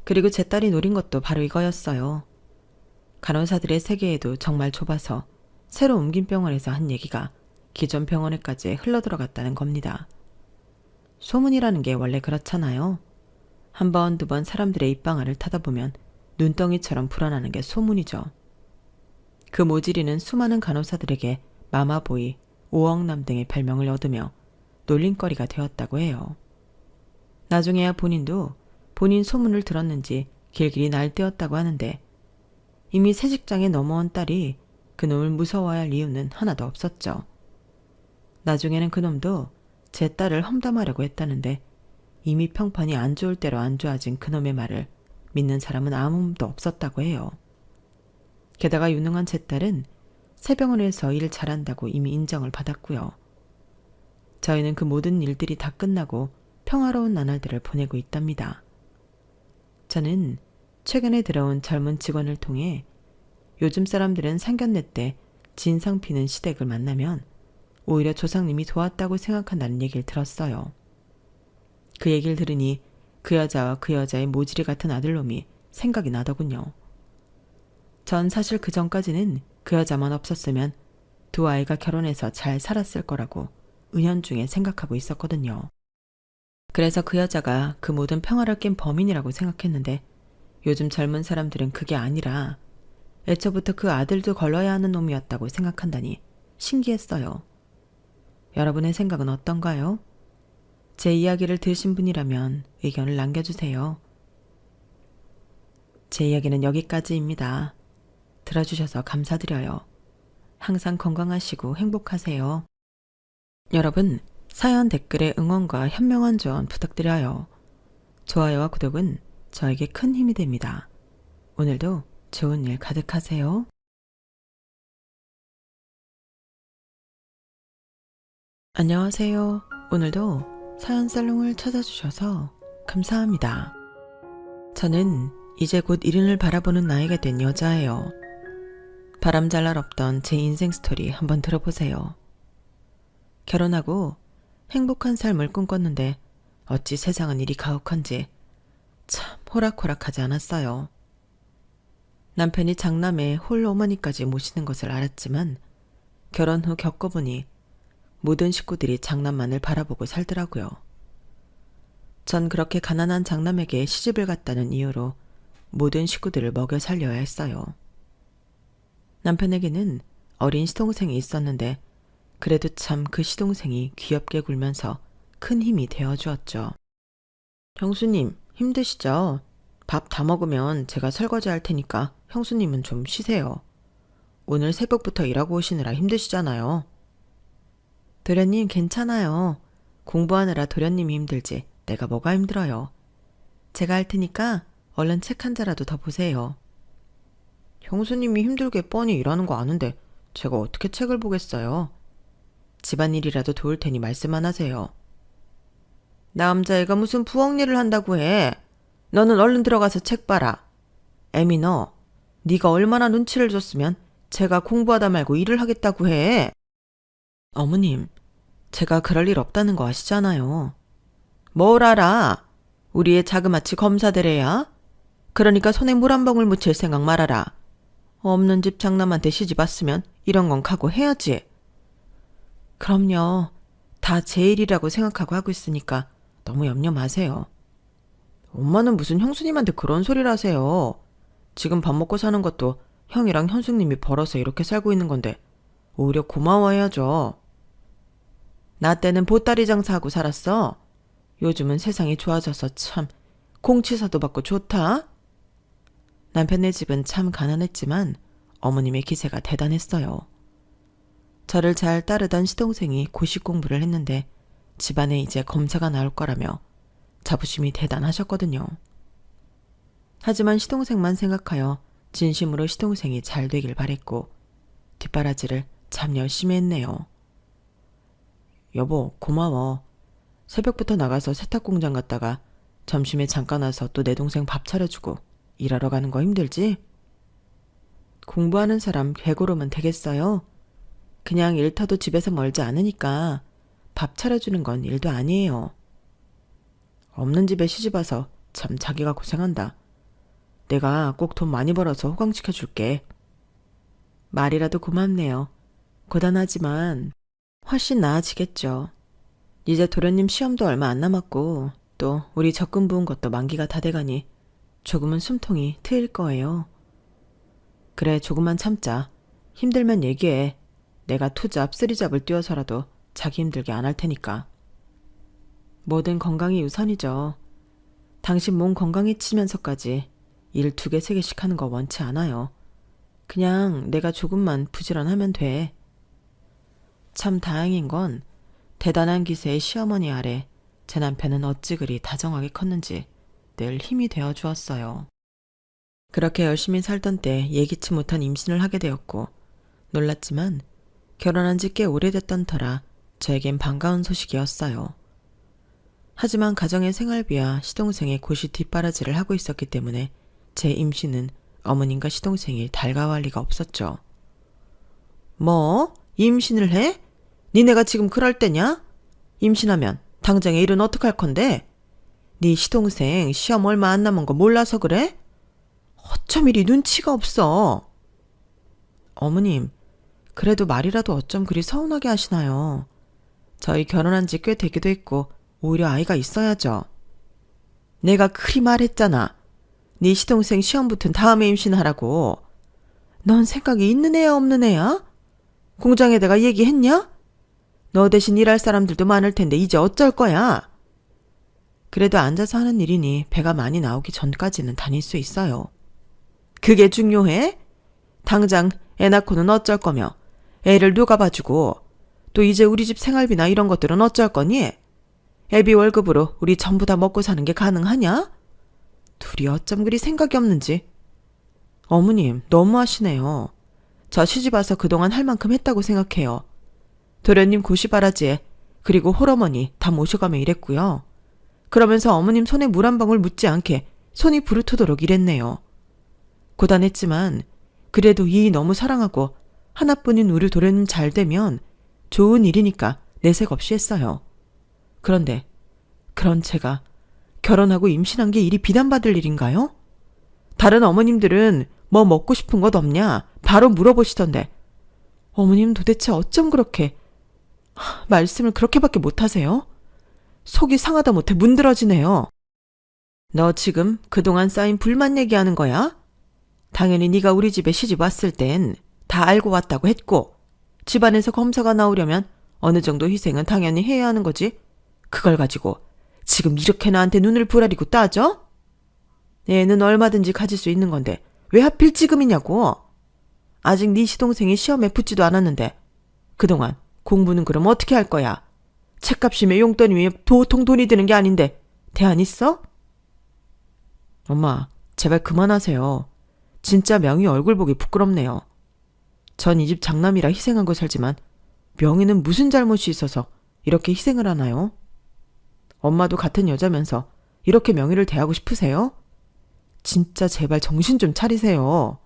그리고 제 딸이 노린 것도 바로 이거였어요. 간호사들의 세계에도 정말 좁아서 새로 옮긴 병원에서 한 얘기가 기존 병원에까지 흘러들어갔다는 겁니다. 소문이라는 게 원래 그렇잖아요. 한 번, 두 번 사람들의 입방아를 타다 보면 눈덩이처럼 불어나는 게 소문이죠. 그 모지리는 수많은 간호사들에게 마마보이, 5억남 등의 별명을 얻으며 놀림거리가 되었다고 해요. 나중에야 본인도 본인 소문을 들었는지 길길이 날뛰었다고 하는데 이미 새 직장에 넘어온 딸이 그놈을 무서워야 할 이유는 하나도 없었죠. 나중에는 그놈도 제 딸을 험담하려고 했다는데 이미 평판이 안 좋을 대로 안 좋아진 그놈의 말을 믿는 사람은 아무도 없었다고 해요. 게다가 유능한 제 딸은 새 병원에서 일 잘한다고 이미 인정을 받았고요. 저희는 그 모든 일들이 다 끝나고 평화로운 나날들을 보내고 있답니다. 저는 최근에 들어온 젊은 직원을 통해 요즘 사람들은 상견례 때 진상 피는 시댁을 만나면 오히려 조상님이 도왔다고 생각한다는 얘기를 들었어요. 그 얘기를 들으니 그 여자와 그 여자의 모질이 같은 아들놈이 생각이 나더군요. 전 사실 그 전까지는 그 여자만 없었으면 두 아이가 결혼해서 잘 살았을 거라고 은연중에 생각하고 있었거든요. 그래서 그 여자가 그 모든 평화를 깬 범인이라고 생각했는데 요즘 젊은 사람들은 그게 아니라 애초부터 그 아들도 걸러야 하는 놈이었다고 생각한다니 신기했어요. 여러분의 생각은 어떤가요? 제 이야기를 들으신 분이라면 의견을 남겨주세요. 제 이야기는 여기까지입니다. 들어주셔서 감사드려요. 항상 건강하시고 행복하세요. 여러분, 사연 댓글에 응원과 현명한 조언 부탁드려요. 좋아요와 구독은 저에게 큰 힘이 됩니다. 오늘도 좋은 일 가득하세요. 안녕하세요. 오늘도 사연 살롱을 찾아주셔서 감사합니다. 저는 이제 곧 이른을 바라보는 나이가 된 여자예요. 바람잘날 없던 제 인생 스토리 한번 들어보세요. 결혼하고 행복한 삶을 꿈꿨는데 어찌 세상은 이리 가혹한지 참 호락호락하지 않았어요. 남편이 장남의 홀 어머니까지 모시는 것을 알았지만 결혼 후 겪어보니 모든 식구들이 장남만을 바라보고 살더라고요. 전 그렇게 가난한 장남에게 시집을 갔다는 이유로 모든 식구들을 먹여 살려야 했어요. 남편에게는 어린 시동생이 있었는데 그래도 참 그 시동생이 귀엽게 굴면서 큰 힘이 되어주었죠. 형수님, 힘드시죠? 밥 다 먹으면 제가 설거지 할 테니까 형수님은 좀 쉬세요. 오늘 새벽부터 일하고 오시느라 힘드시잖아요. 도련님 괜찮아요. 공부하느라 도련님이 힘들지 내가 뭐가 힘들어요. 제가 할 테니까 얼른 책 한 자라도 더 보세요. 형수님이 힘들게 뻔히 일하는 거 아는데 제가 어떻게 책을 보겠어요. 집안일이라도 도울 테니 말씀만 하세요. 남자애가 무슨 부엌 일을 한다고 해. 너는 얼른 들어가서 책 봐라. 애미 너, 네가 얼마나 눈치를 줬으면 제가 공부하다 말고 일을 하겠다고 해. 어머님, 제가 그럴 일 없다는 거 아시잖아요. 뭘 알아? 우리의 자그마치 검사대래야? 그러니까 손에 물 한 방울 묻힐 생각 말아라. 없는 집 장남한테 시집 왔으면 이런 건 각오해야지. 그럼요. 다 제 일이라고 생각하고 하고 있으니까 너무 염려 마세요. 엄마는 무슨 형수님한테 그런 소리를 하세요. 지금 밥 먹고 사는 것도 형이랑 현숙님이 벌어서 이렇게 살고 있는 건데 오히려 고마워해야죠. 나 때는 보따리 장사하고 살았어. 요즘은 세상이 좋아져서 참 공치사도 받고 좋다. 남편네 집은 참 가난했지만 어머님의 기세가 대단했어요. 저를 잘 따르던 시동생이 고시 공부를 했는데 집안에 이제 검사가 나올 거라며 자부심이 대단하셨거든요. 하지만 시동생만 생각하여 진심으로 시동생이 잘 되길 바랬고 뒷바라지를 참 열심히 했네요. 여보, 고마워. 새벽부터 나가서 세탁공장 갔다가 점심에 잠깐 와서 또 내 동생 밥 차려주고 일하러 가는 거 힘들지? 공부하는 사람 괴고르면 되겠어요? 그냥 일터도 집에서 멀지 않으니까 밥 차려주는 건 일도 아니에요. 없는 집에 시집 와서 참 자기가 고생한다. 내가 꼭 돈 많이 벌어서 호강시켜줄게. 말이라도 고맙네요. 고단하지만 훨씬 나아지겠죠. 이제 도련님 시험도 얼마 안 남았고 또 우리 적금 부은 것도 만기가 다 돼가니 조금은 숨통이 트일 거예요. 그래, 조금만 참자. 힘들면 얘기해. 내가 투잡, 쓰리잡을 뛰어서라도 자기 힘들게 안 할 테니까. 뭐든 건강이 우선이죠. 당신 몸 건강해지면서까지 일 2개, 3개씩 하는 거 원치 않아요. 그냥 내가 조금만 부지런하면 돼. 참 다행인 건 대단한 기세의 시어머니 아래 제 남편은 어찌 그리 다정하게 컸는지 늘 힘이 되어 주었어요. 그렇게 열심히 살던 때 예기치 못한 임신을 하게 되었고 놀랐지만 결혼한 지 꽤 오래됐던 터라 저에겐 반가운 소식이었어요. 하지만 가정의 생활비와 시동생의 고시 뒷바라지를 하고 있었기 때문에 제 임신은 어머님과 시동생이 달가워할 리가 없었죠. 뭐? 임신을 해? 니네가 지금 그럴 때냐? 임신하면 당장에 일은 어떡할 건데? 네 시동생 시험 얼마 안 남은 거 몰라서 그래? 어쩜 이리 눈치가 없어? 어머님, 그래도 말이라도 어쩜 그리 서운하게 하시나요? 저희 결혼한 지 꽤 되기도 했고 오히려 아이가 있어야죠. 내가 그리 말했잖아. 네 시동생 시험 붙은 다음에 임신하라고. 넌 생각이 있는 애야 없는 애야? 공장에다가 얘기했냐? 너 대신 일할 사람들도 많을 텐데 이제 어쩔 거야? 그래도 앉아서 하는 일이니 배가 많이 나오기 전까지는 다닐 수 있어요. 그게 중요해? 당장 애 낳고는 어쩔 거며 애를 누가 봐주고 또 이제 우리 집 생활비나 이런 것들은 어쩔 거니? 애비 월급으로 우리 전부 다 먹고 사는 게 가능하냐? 둘이 어쩜 그리 생각이 없는지. 어머님, 너무하시네요. 저 시집 와서 그동안 할 만큼 했다고 생각해요. 도련님 고시바라지에 그리고 홀어머니 다 모셔가며 일했고요. 그러면서 어머님 손에 물 한 방울 묻지 않게 손이 부르트도록 일했네요. 고단했지만 그래도 이 너무 사랑하고 하나뿐인 우리 도련님 잘 되면 좋은 일이니까 내색 없이 했어요. 그런데 그런 제가 결혼하고 임신한 게 일이 비난받을 일인가요? 다른 어머님들은 뭐 먹고 싶은 것 없냐 바로 물어보시던데 어머님 도대체 어쩜 그렇게 말씀을 그렇게밖에 못하세요? 속이 상하다 못해 문드러지네요. 너 지금 그동안 쌓인 불만 얘기하는 거야? 당연히 네가 우리 집에 시집 왔을 땐 다 알고 왔다고 했고 집안에서 검사가 나오려면 어느 정도 희생은 당연히 해야 하는 거지. 그걸 가지고 지금 이렇게 나한테 눈을 부라리고 따져? 애는 얼마든지 가질 수 있는 건데 왜 하필 지금이냐고. 아직 네 시동생이 시험에 붙지도 않았는데 그동안 공부는 그럼 어떻게 할 거야? 책값이며 용돈이며 도통 돈이 드는 게 아닌데 대안 있어? 엄마, 제발 그만하세요. 진짜 명희 얼굴 보기 부끄럽네요. 전 이 집 장남이라 희생하고 살지만 명희는 무슨 잘못이 있어서 이렇게 희생을 하나요? 엄마도 같은 여자면서 이렇게 명희를 대하고 싶으세요? 진짜 제발 정신 좀 차리세요.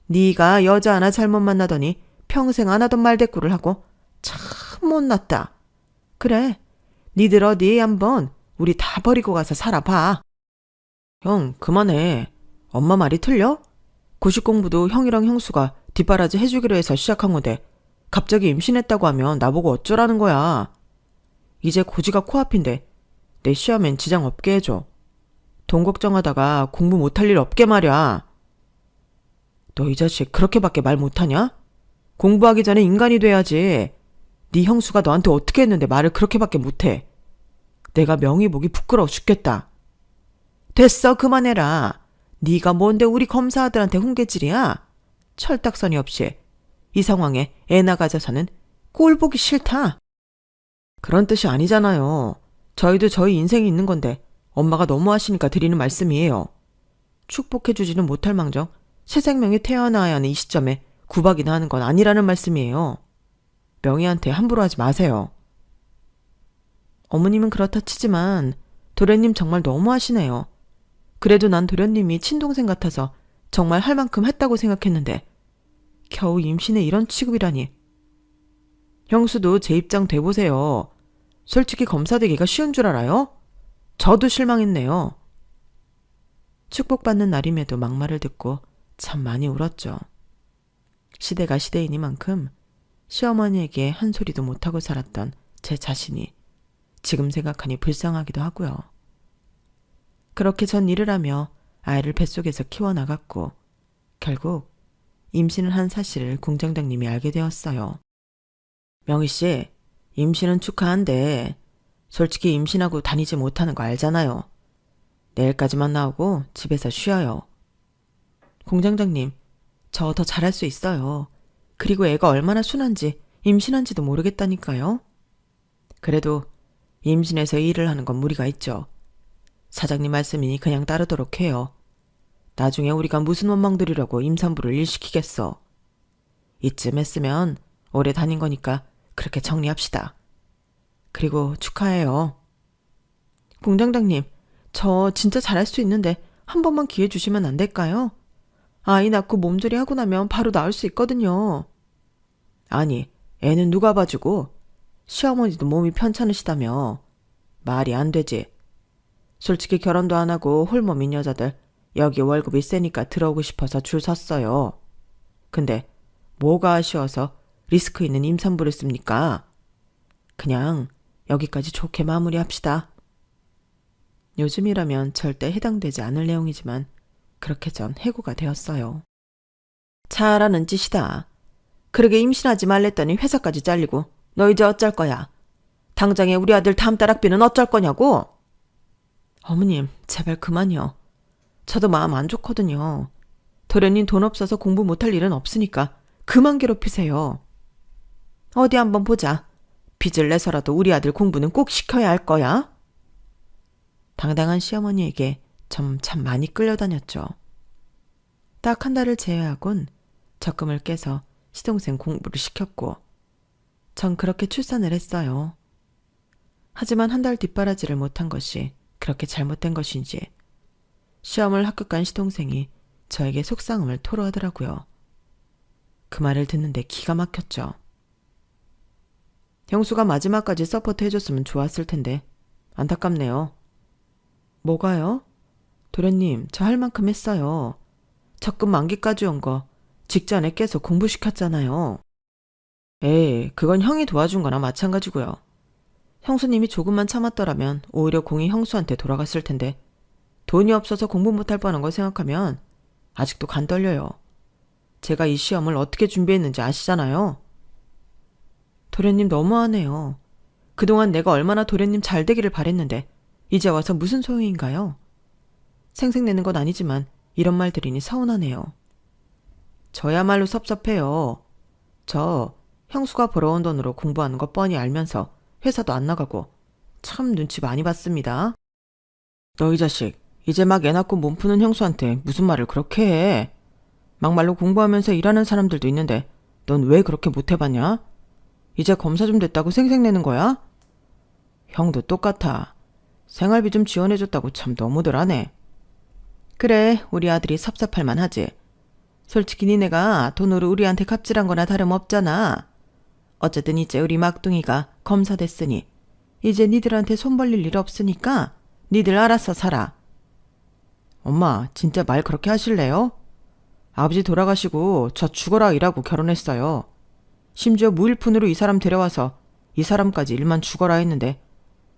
네가 여자 하나 잘못 만나더니 평생 안 하던 말대꾸를 하고 참 못났다. 그래, 니들 어디 한번 우리 다 버리고 가서 살아봐. 형, 그만해. 엄마 말이 틀려? 고시 공부도 형이랑 형수가 뒷바라지 해주기로 해서 시작한 건데 갑자기 임신했다고 하면 나보고 어쩌라는 거야. 이제 고지가 코앞인데 내 시험엔 지장 없게 해줘. 돈 걱정하다가 공부 못할 일 없게 말이야. 너 이 자식 그렇게밖에 말 못하냐? 공부하기 전에 인간이 돼야지. 네 형수가 너한테 어떻게 했는데 말을 그렇게밖에 못해. 내가 명의 보기 부끄러워 죽겠다. 됐어, 그만해라. 네가 뭔데 우리 검사아들한테 훈계질이야? 철딱서니 없이 이 상황에 애 나가져서는 꼴 보기 싫다. 그런 뜻이 아니잖아요. 저희도 저희 인생이 있는 건데 엄마가 너무하시니까 드리는 말씀이에요. 축복해주지는 못할 망정 새 생명이 태어나야 하는 이 시점에 구박이나 하는 건 아니라는 말씀이에요. 명희한테 함부로 하지 마세요. 어머님은 그렇다 치지만 도련님 정말 너무하시네요. 그래도 난 도련님이 친동생 같아서 정말 할 만큼 했다고 생각했는데 겨우 임신에 이런 취급이라니. 형수도 제 입장 돼보세요. 솔직히 검사 되기가 쉬운 줄 알아요? 저도 실망했네요. 축복받는 날임에도 막말을 듣고 참 많이 울었죠. 시대가 시대이니만큼 시어머니에게 한 소리도 못하고 살았던 제 자신이 지금 생각하니 불쌍하기도 하고요. 그렇게 전 일을 하며 아이를 뱃속에서 키워나갔고 결국 임신을 한 사실을 공장장님이 알게 되었어요. 명희씨, 임신은 축하한데 솔직히 임신하고 다니지 못하는 거 알잖아요. 내일까지만 나오고 집에서 쉬어요. 공장장님, 저 더 잘할 수 있어요. 그리고 애가 얼마나 순한지 임신한지도 모르겠다니까요. 그래도 임신해서 일을 하는 건 무리가 있죠. 사장님 말씀이니 그냥 따르도록 해요. 나중에 우리가 무슨 원망 들이려고 임산부를 일시키겠어. 이쯤 했으면 오래 다닌 거니까 그렇게 정리합시다. 그리고 축하해요. 공장장님, 저 진짜 잘할 수 있는데 한 번만 기회 주시면 안 될까요? 아이 낳고 몸조리 하고 나면 바로 나을 수 있거든요. 아니, 애는 누가 봐주고? 시어머니도 몸이 편찮으시다며. 말이 안 되지. 솔직히 결혼도 안 하고 홀몸인 여자들 여기 월급이 세니까 들어오고 싶어서 줄 섰어요. 근데 뭐가 아쉬워서 리스크 있는 임산부를 씁니까? 그냥 여기까지 좋게 마무리합시다. 요즘이라면 절대 해당되지 않을 내용이지만 그렇게 전 해고가 되었어요. 잘하는 짓이다. 그러게 임신하지 말랬더니 회사까지 잘리고 너 이제 어쩔 거야? 당장에 우리 아들 다음 달 학비는 어쩔 거냐고? 어머님, 제발 그만요. 저도 마음 안 좋거든요. 도련님 돈 없어서 공부 못할 일은 없으니까 그만 괴롭히세요. 어디 한번 보자. 빚을 내서라도 우리 아들 공부는 꼭 시켜야 할 거야. 당당한 시어머니에게 전 참 많이 끌려다녔죠. 딱 한 달을 제외하곤 적금을 깨서 시동생 공부를 시켰고 전 그렇게 출산을 했어요. 하지만 한 달 뒷바라지를 못한 것이 그렇게 잘못된 것인지 시험을 합격한 시동생이 저에게 속상함을 토로하더라고요. 그 말을 듣는데 기가 막혔죠. 형수가 마지막까지 서포트 해줬으면 좋았을 텐데 안타깝네요. 뭐가요? 도련님, 저 할 만큼 했어요. 적금 만기까지 온 거 직전에 깨서 공부시켰잖아요. 에이, 그건 형이 도와준 거나 마찬가지고요. 형수님이 조금만 참았더라면 오히려 공이 형수한테 돌아갔을 텐데 돈이 없어서 공부 못할 뻔한 거 생각하면 아직도 간 떨려요. 제가 이 시험을 어떻게 준비했는지 아시잖아요. 도련님 너무하네요. 그동안 내가 얼마나 도련님 잘 되기를 바랬는데 이제 와서 무슨 소용인가요? 생색내는 건 아니지만 이런 말 들으니 서운하네요. 저야말로 섭섭해요. 저 형수가 벌어온 돈으로 공부하는 거 뻔히 알면서 회사도 안 나가고 참 눈치 많이 봤습니다. 너 이 자식, 이제 막 애 낳고 몸 푸는 형수한테 무슨 말을 그렇게 해. 막말로 공부하면서 일하는 사람들도 있는데 넌 왜 그렇게 못해봤냐? 이제 검사 좀 됐다고 생색내는 거야? 형도 똑같아. 생활비 좀 지원해줬다고 참 너무들 하네. 그래, 우리 아들이 섭섭할 만하지. 솔직히 니네가 돈으로 우리한테 갑질한 거나 다름없잖아. 어쨌든 이제 우리 막둥이가 검사 됐으니 이제 니들한테 손 벌릴 일 없으니까 니들 알아서 살아. 엄마, 진짜 말 그렇게 하실래요? 아버지 돌아가시고 저 죽어라 일하고 결혼했어요. 심지어 무일푼으로 이 사람 데려와서 이 사람까지 일만 죽어라 했는데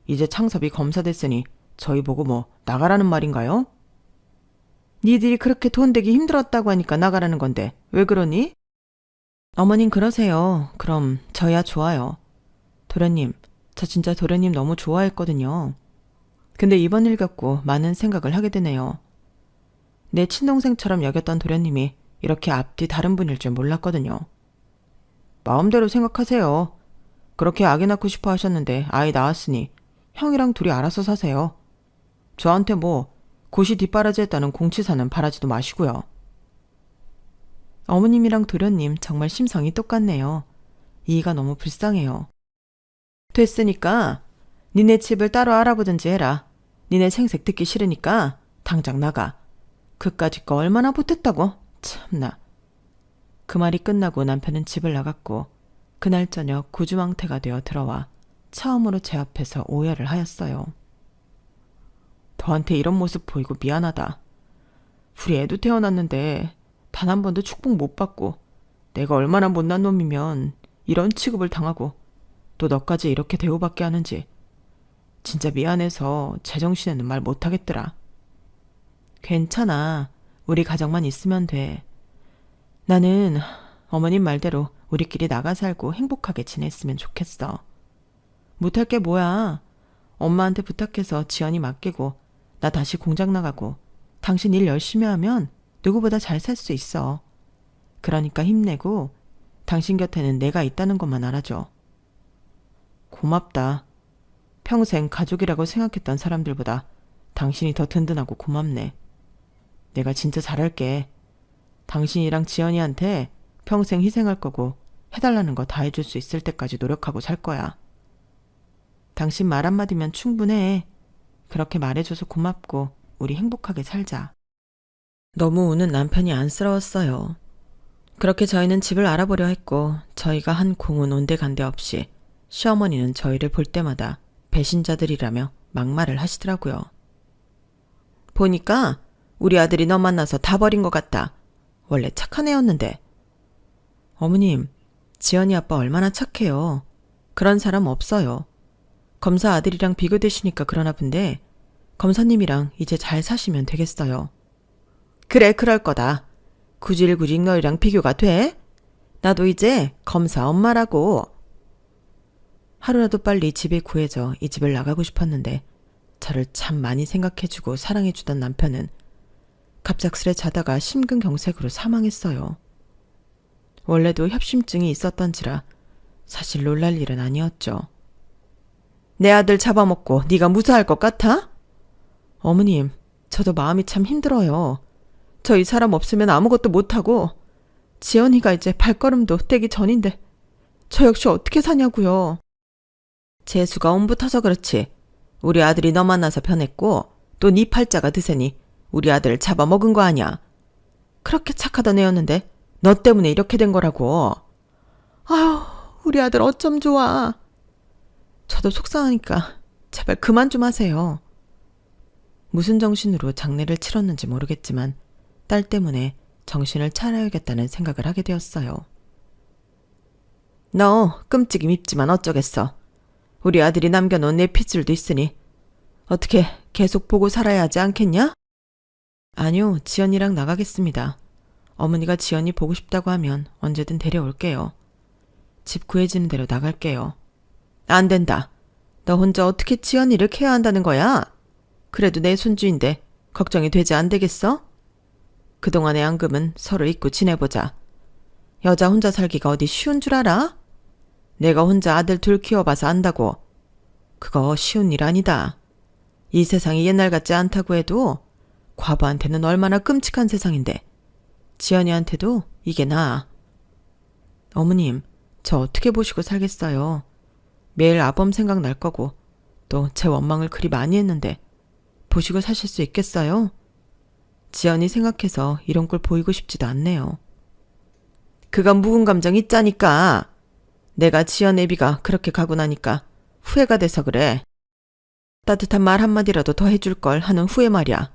이제 창섭이 검사 됐으니 저희 보고 뭐 나가라는 말인가요? 니들이 그렇게 돈 되기 힘들었다고 하니까 나가라는 건데 왜 그러니? 어머님 그러세요. 그럼 저야 좋아요. 도련님, 저 진짜 도련님 너무 좋아했거든요. 근데 이번 일 겪고 많은 생각을 하게 되네요. 내 친동생처럼 여겼던 도련님이 이렇게 앞뒤 다른 분일 줄 몰랐거든요. 마음대로 생각하세요. 그렇게 아기 낳고 싶어 하셨는데 아이 낳았으니 형이랑 둘이 알아서 사세요. 저한테 뭐 고시 뒷바라지 했다는 공치사는 바라지도 마시고요. 어머님이랑 도련님 정말 심성이 똑같네요. 이해가 너무 불쌍해요. 됐으니까 니네 집을 따로 알아보든지 해라. 니네 생색 듣기 싫으니까 당장 나가. 그까짓 거 얼마나 보탰다고? 참나. 그 말이 끝나고 남편은 집을 나갔고 그날 저녁 구주망태가 되어 들어와 처음으로 제 앞에서 오열을 하였어요. 너한테 이런 모습 보이고 미안하다. 우리 애도 태어났는데 단 한 번도 축복 못 받고 내가 얼마나 못난 놈이면 이런 취급을 당하고 또 너까지 이렇게 대우받게 하는지 진짜 미안해서 제정신에는 말 못하겠더라. 괜찮아. 우리 가정만 있으면 돼. 나는 어머님 말대로 우리끼리 나가 살고 행복하게 지냈으면 좋겠어. 못할 게 뭐야. 엄마한테 부탁해서 지연이 맡기고 나 다시 공장 나가고 당신 일 열심히 하면 누구보다 잘 살 수 있어. 그러니까 힘내고 당신 곁에는 내가 있다는 것만 알아줘. 고맙다. 평생 가족이라고 생각했던 사람들보다 당신이 더 든든하고 고맙네. 내가 진짜 잘할게. 당신이랑 지연이한테 평생 희생할 거고 해달라는 거 다 해줄 수 있을 때까지 노력하고 살 거야. 당신 말 한마디면 충분해. 그렇게 말해줘서 고맙고 우리 행복하게 살자. 너무 우는 남편이 안쓰러웠어요. 그렇게 저희는 집을 알아보려 했고 저희가 한 공은 온데간데 없이 시어머니는 저희를 볼 때마다 배신자들이라며 막말을 하시더라고요. 보니까 우리 아들이 너 만나서 다 버린 것 같다. 원래 착한 애였는데. 어머님, 지연이 아빠 얼마나 착해요. 그런 사람 없어요. 검사 아들이랑 비교되시니까 그러나 본데 검사님이랑 이제 잘 사시면 되겠어요. 그래, 그럴 거다. 구질구질 너희랑 비교가 돼? 나도 이제 검사 엄마라고. 하루라도 빨리 집이 구해져 이 집을 나가고 싶었는데 저를 참 많이 생각해주고 사랑해주던 남편은 갑작스레 자다가 심근경색으로 사망했어요. 원래도 협심증이 있었던지라 사실 놀랄 일은 아니었죠. 내 아들 잡아먹고 네가 무사할 것 같아? 어머님, 저도 마음이 참 힘들어요. 저희 사람 없으면 아무것도 못하고 지연이가 이제 발걸음도 떼기 전인데 저 역시 어떻게 사냐고요. 재수가 옴붙어서 그렇지. 우리 아들이 너 만나서 변했고 또 네 팔자가 드세니 우리 아들을 잡아먹은 거 아니야. 그렇게 착하던 애였는데 너 때문에 이렇게 된 거라고. 아휴, 우리 아들 어쩜 좋아. 저도 속상하니까 제발 그만 좀 하세요. 무슨 정신으로 장례를 치렀는지 모르겠지만 딸 때문에 정신을 차려야겠다는 생각을 하게 되었어요. 너 끔찍이 밉지만 어쩌겠어. 우리 아들이 남겨놓은 내 핏줄도 있으니 어떻게 계속 보고 살아야 하지 않겠냐? 아니요, 지연이랑 나가겠습니다. 어머니가 지연이 보고 싶다고 하면 언제든 데려올게요. 집 구해지는 대로 나갈게요. 안 된다. 너 혼자 어떻게 지연이를 케어한다는 거야? 그래도 내 손주인데 걱정이 되지 안 되겠어? 그동안의 앙금은 서로 잊고 지내보자. 여자 혼자 살기가 어디 쉬운 줄 알아? 내가 혼자 아들 둘 키워봐서 안다고. 그거 쉬운 일 아니다. 이 세상이 옛날 같지 않다고 해도 과부한테는 얼마나 끔찍한 세상인데 지연이한테도 이게 나아. 어머님, 저 어떻게 보시고 살겠어요. 매일 아범 생각날 거고 또 제 원망을 그리 많이 했는데 보시고 사실 수 있겠어요? 지연이 생각해서 이런 꼴 보이고 싶지도 않네요. 그건 묵은 감정 있자니까. 내가 지연 애비가 그렇게 가고 나니까 후회가 돼서 그래. 따뜻한 말 한마디라도 더 해줄 걸 하는 후회 말이야.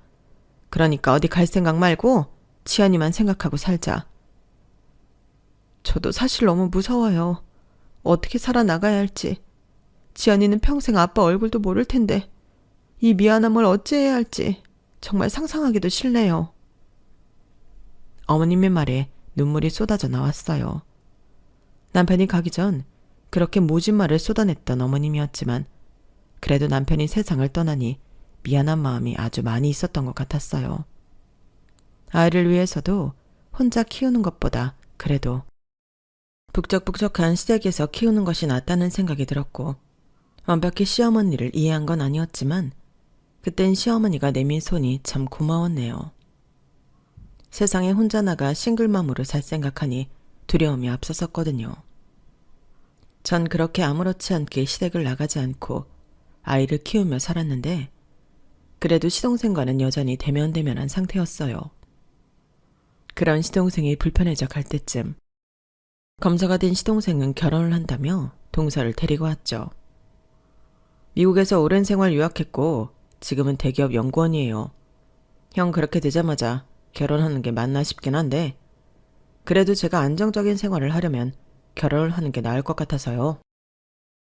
그러니까 어디 갈 생각 말고 지연이만 생각하고 살자. 저도 사실 너무 무서워요. 어떻게 살아나가야 할지. 지연이는 평생 아빠 얼굴도 모를 텐데 이 미안함을 어찌해야 할지 정말 상상하기도 싫네요. 어머님의 말에 눈물이 쏟아져 나왔어요. 남편이 가기 전 그렇게 모진 말을 쏟아냈던 어머님이었지만 그래도 남편이 세상을 떠나니 미안한 마음이 아주 많이 있었던 것 같았어요. 아이를 위해서도 혼자 키우는 것보다 그래도 북적북적한 시댁에서 키우는 것이 낫다는 생각이 들었고 완벽히 시어머니를 이해한 건 아니었지만 그땐 시어머니가 내민 손이 참 고마웠네요. 세상에 혼자 나가 싱글맘으로 살 생각하니 두려움이 앞서섰거든요. 전 그렇게 아무렇지 않게 시댁을 나가지 않고 아이를 키우며 살았는데 그래도 시동생과는 여전히 대면대면한 상태였어요. 그런 시동생이 불편해져 갈 때쯤 검사가 된 시동생은 결혼을 한다며 동서를 데리고 왔죠. 미국에서 오랜 생활 유학했고 지금은 대기업 연구원이에요. 형 그렇게 되자마자 결혼하는 게 맞나 싶긴 한데 그래도 제가 안정적인 생활을 하려면 결혼을 하는 게 나을 것 같아서요.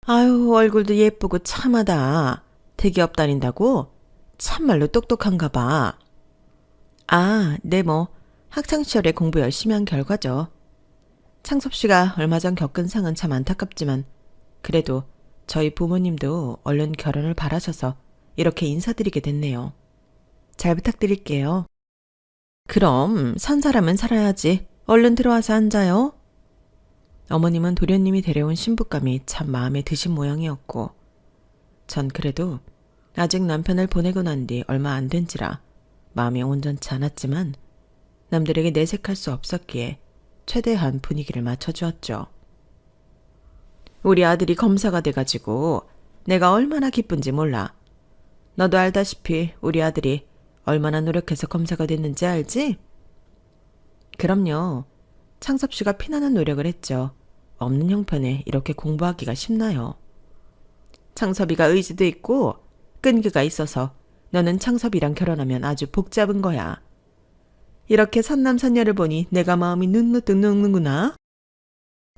아유, 얼굴도 예쁘고 참하다. 대기업 다닌다고? 참말로 똑똑한가 봐. 아, 네 뭐 학창시절에 공부 열심히 한 결과죠. 창섭 씨가 얼마 전 겪은 상은 참 안타깝지만 그래도 저희 부모님도 얼른 결혼을 바라셔서 이렇게 인사드리게 됐네요. 잘 부탁드릴게요. 그럼 산 사람은 살아야지. 얼른 들어와서 앉아요. 어머님은 도련님이 데려온 신부감이 참 마음에 드신 모양이었고 전 그래도 아직 남편을 보내고 난 뒤 얼마 안 된지라 마음이 온전치 않았지만 남들에게 내색할 수 없었기에 최대한 분위기를 맞춰주었죠. 우리 아들이 검사가 돼가지고 내가 얼마나 기쁜지 몰라. 너도 알다시피 우리 아들이 얼마나 노력해서 검사가 됐는지 알지? 그럼요. 창섭 씨가 피나는 노력을 했죠. 없는 형편에 이렇게 공부하기가 쉽나요? 창섭이가 의지도 있고 끈기가 있어서 너는 창섭이랑 결혼하면 아주 복 잡은 거야. 이렇게 선남선녀를 보니 내가 마음이 눈누뜩 녹는구나.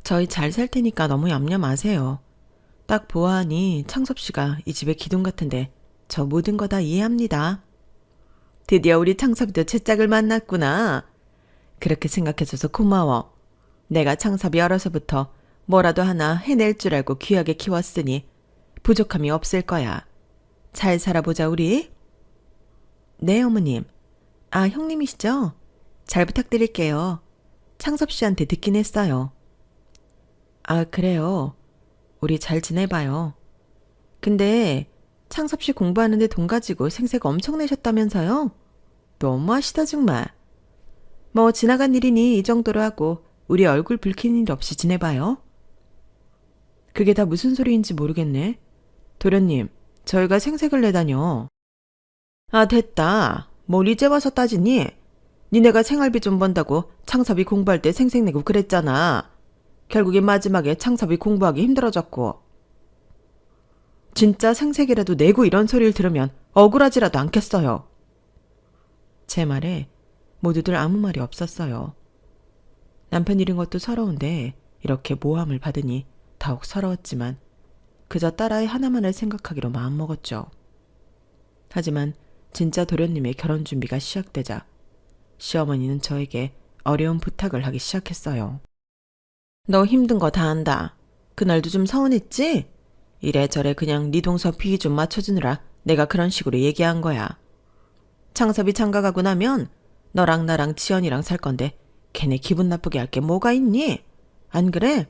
저희 잘 살 테니까 너무 염려 마세요. 딱 보아하니 창섭 씨가 이 집의 기둥 같은데 저 모든 거 다 이해합니다. 드디어 우리 창섭이도 제 짝을 만났구나. 그렇게 생각해줘서 고마워. 내가 창섭이 어려서부터 뭐라도 하나 해낼 줄 알고 귀하게 키웠으니 부족함이 없을 거야. 잘 살아보자 우리. 네 어머님. 아 형님이시죠? 잘 부탁드릴게요. 창섭 씨한테 듣긴 했어요. 아 그래요. 우리 잘 지내봐요. 근데 창섭 씨 공부하는데 돈 가지고 생색 엄청 내셨다면서요? 너무하시다 정말. 뭐 지나간 일이니 이 정도로 하고 우리 얼굴 붉히는 일 없이 지내봐요. 그게 다 무슨 소리인지 모르겠네. 도련님, 저희가 생색을 내다뇨. 아 됐다. 뭘 이제 와서 따지니? 니네가 생활비 좀 번다고 창섭이 공부할 때 생색 내고 그랬잖아. 결국엔 마지막에 창섭이 공부하기 힘들어졌고. 진짜 생색이라도 내고 이런 소리를 들으면 억울하지라도 않겠어요. 제 말에 모두들 아무 말이 없었어요. 남편 잃은 것도 서러운데 이렇게 모함을 받으니 더욱 서러웠지만 그저 딸아이 하나만을 생각하기로 마음먹었죠. 하지만 진짜 도련님의 결혼 준비가 시작되자 시어머니는 저에게 어려운 부탁을 하기 시작했어요. 너 힘든 거 다 안다. 그날도 좀 서운했지? 이래저래 그냥 네 동서 비위 좀 맞춰주느라 내가 그런 식으로 얘기한 거야. 창섭이 장가가고 나면 너랑 나랑 지연이랑 살 건데 걔네 기분 나쁘게 할 게 뭐가 있니? 안 그래?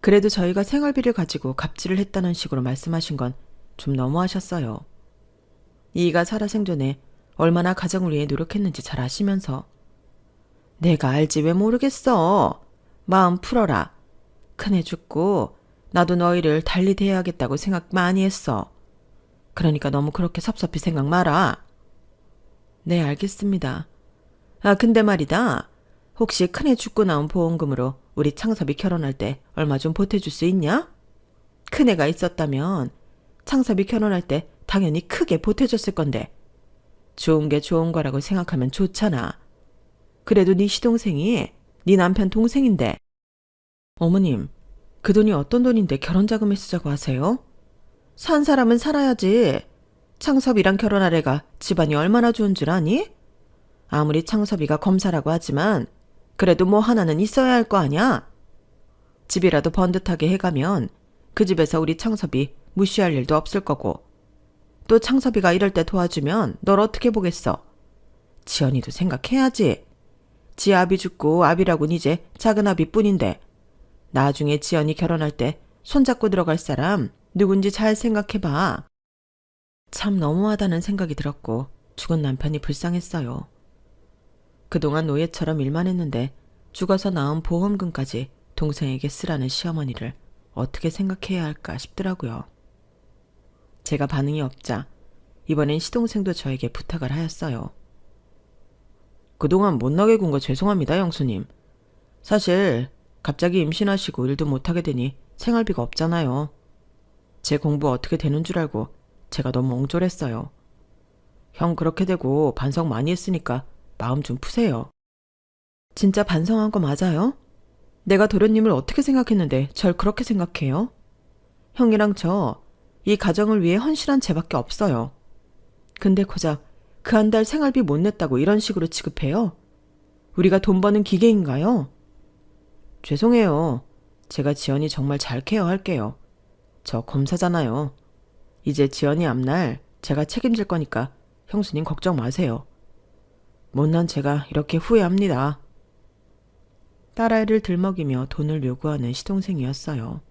그래도 저희가 생활비를 가지고 갑질을 했다는 식으로 말씀하신 건 좀 너무하셨어요. 이가 살아생전에 얼마나 가정을 위해 노력했는지 잘 아시면서. 내가 알지 왜 모르겠어. 마음 풀어라. 큰애 죽고 나도 너희를 달리 대해야겠다고 생각 많이 했어. 그러니까 너무 그렇게 섭섭히 생각 마라. 네, 알겠습니다. 아, 근데 말이다. 혹시 큰애 죽고 나온 보험금으로 우리 창섭이 결혼할 때 얼마 좀 보태줄 수 있냐? 큰애가 있었다면 창섭이 결혼할 때 당연히 크게 보태줬을 건데 좋은 게 좋은 거라고 생각하면 좋잖아. 그래도 네 시동생이 네 남편 동생인데. 어머님, 그 돈이 어떤 돈인데 결혼자금에 쓰자고 하세요? 산 사람은 살아야지. 창섭이랑 결혼할 애가 집안이 얼마나 좋은 줄 아니? 아무리 창섭이가 검사라고 하지만 그래도 뭐 하나는 있어야 할 거 아냐? 집이라도 번듯하게 해가면 그 집에서 우리 창섭이 무시할 일도 없을 거고 또 창섭이가 이럴 때 도와주면 널 어떻게 보겠어? 지연이도 생각해야지. 지 아비 죽고 아비라곤 이제 작은 아비뿐인데 나중에 지연이 결혼할 때 손잡고 들어갈 사람 누군지 잘 생각해봐. 참 너무하다는 생각이 들었고 죽은 남편이 불쌍했어요. 그동안 노예처럼 일만 했는데 죽어서 나온 보험금까지 동생에게 쓰라는 시어머니를 어떻게 생각해야 할까 싶더라고요. 제가 반응이 없자 이번엔 시동생도 저에게 부탁을 하였어요. 그동안 못나게 군 거 죄송합니다, 영수님. 사실 갑자기 임신하시고 일도 못하게 되니 생활비가 없잖아요. 제 공부 어떻게 되는 줄 알고 제가 너무 옹졸했어요. 형 그렇게 되고 반성 많이 했으니까 마음 좀 푸세요. 진짜 반성한 거 맞아요? 내가 도련님을 어떻게 생각했는데 절 그렇게 생각해요? 형이랑 저 이 가정을 위해 헌신한 죄밖에 없어요. 근데 고작 그 한 달 생활비 못 냈다고 이런 식으로 취급해요? 우리가 돈 버는 기계인가요? 죄송해요. 제가 지연이 정말 잘 케어할게요. 저 검사잖아요. 이제 지연이 앞날 제가 책임질 거니까 형수님 걱정 마세요. 못난 제가 이렇게 후회합니다. 딸아이를 들먹이며 돈을 요구하는 시동생이었어요.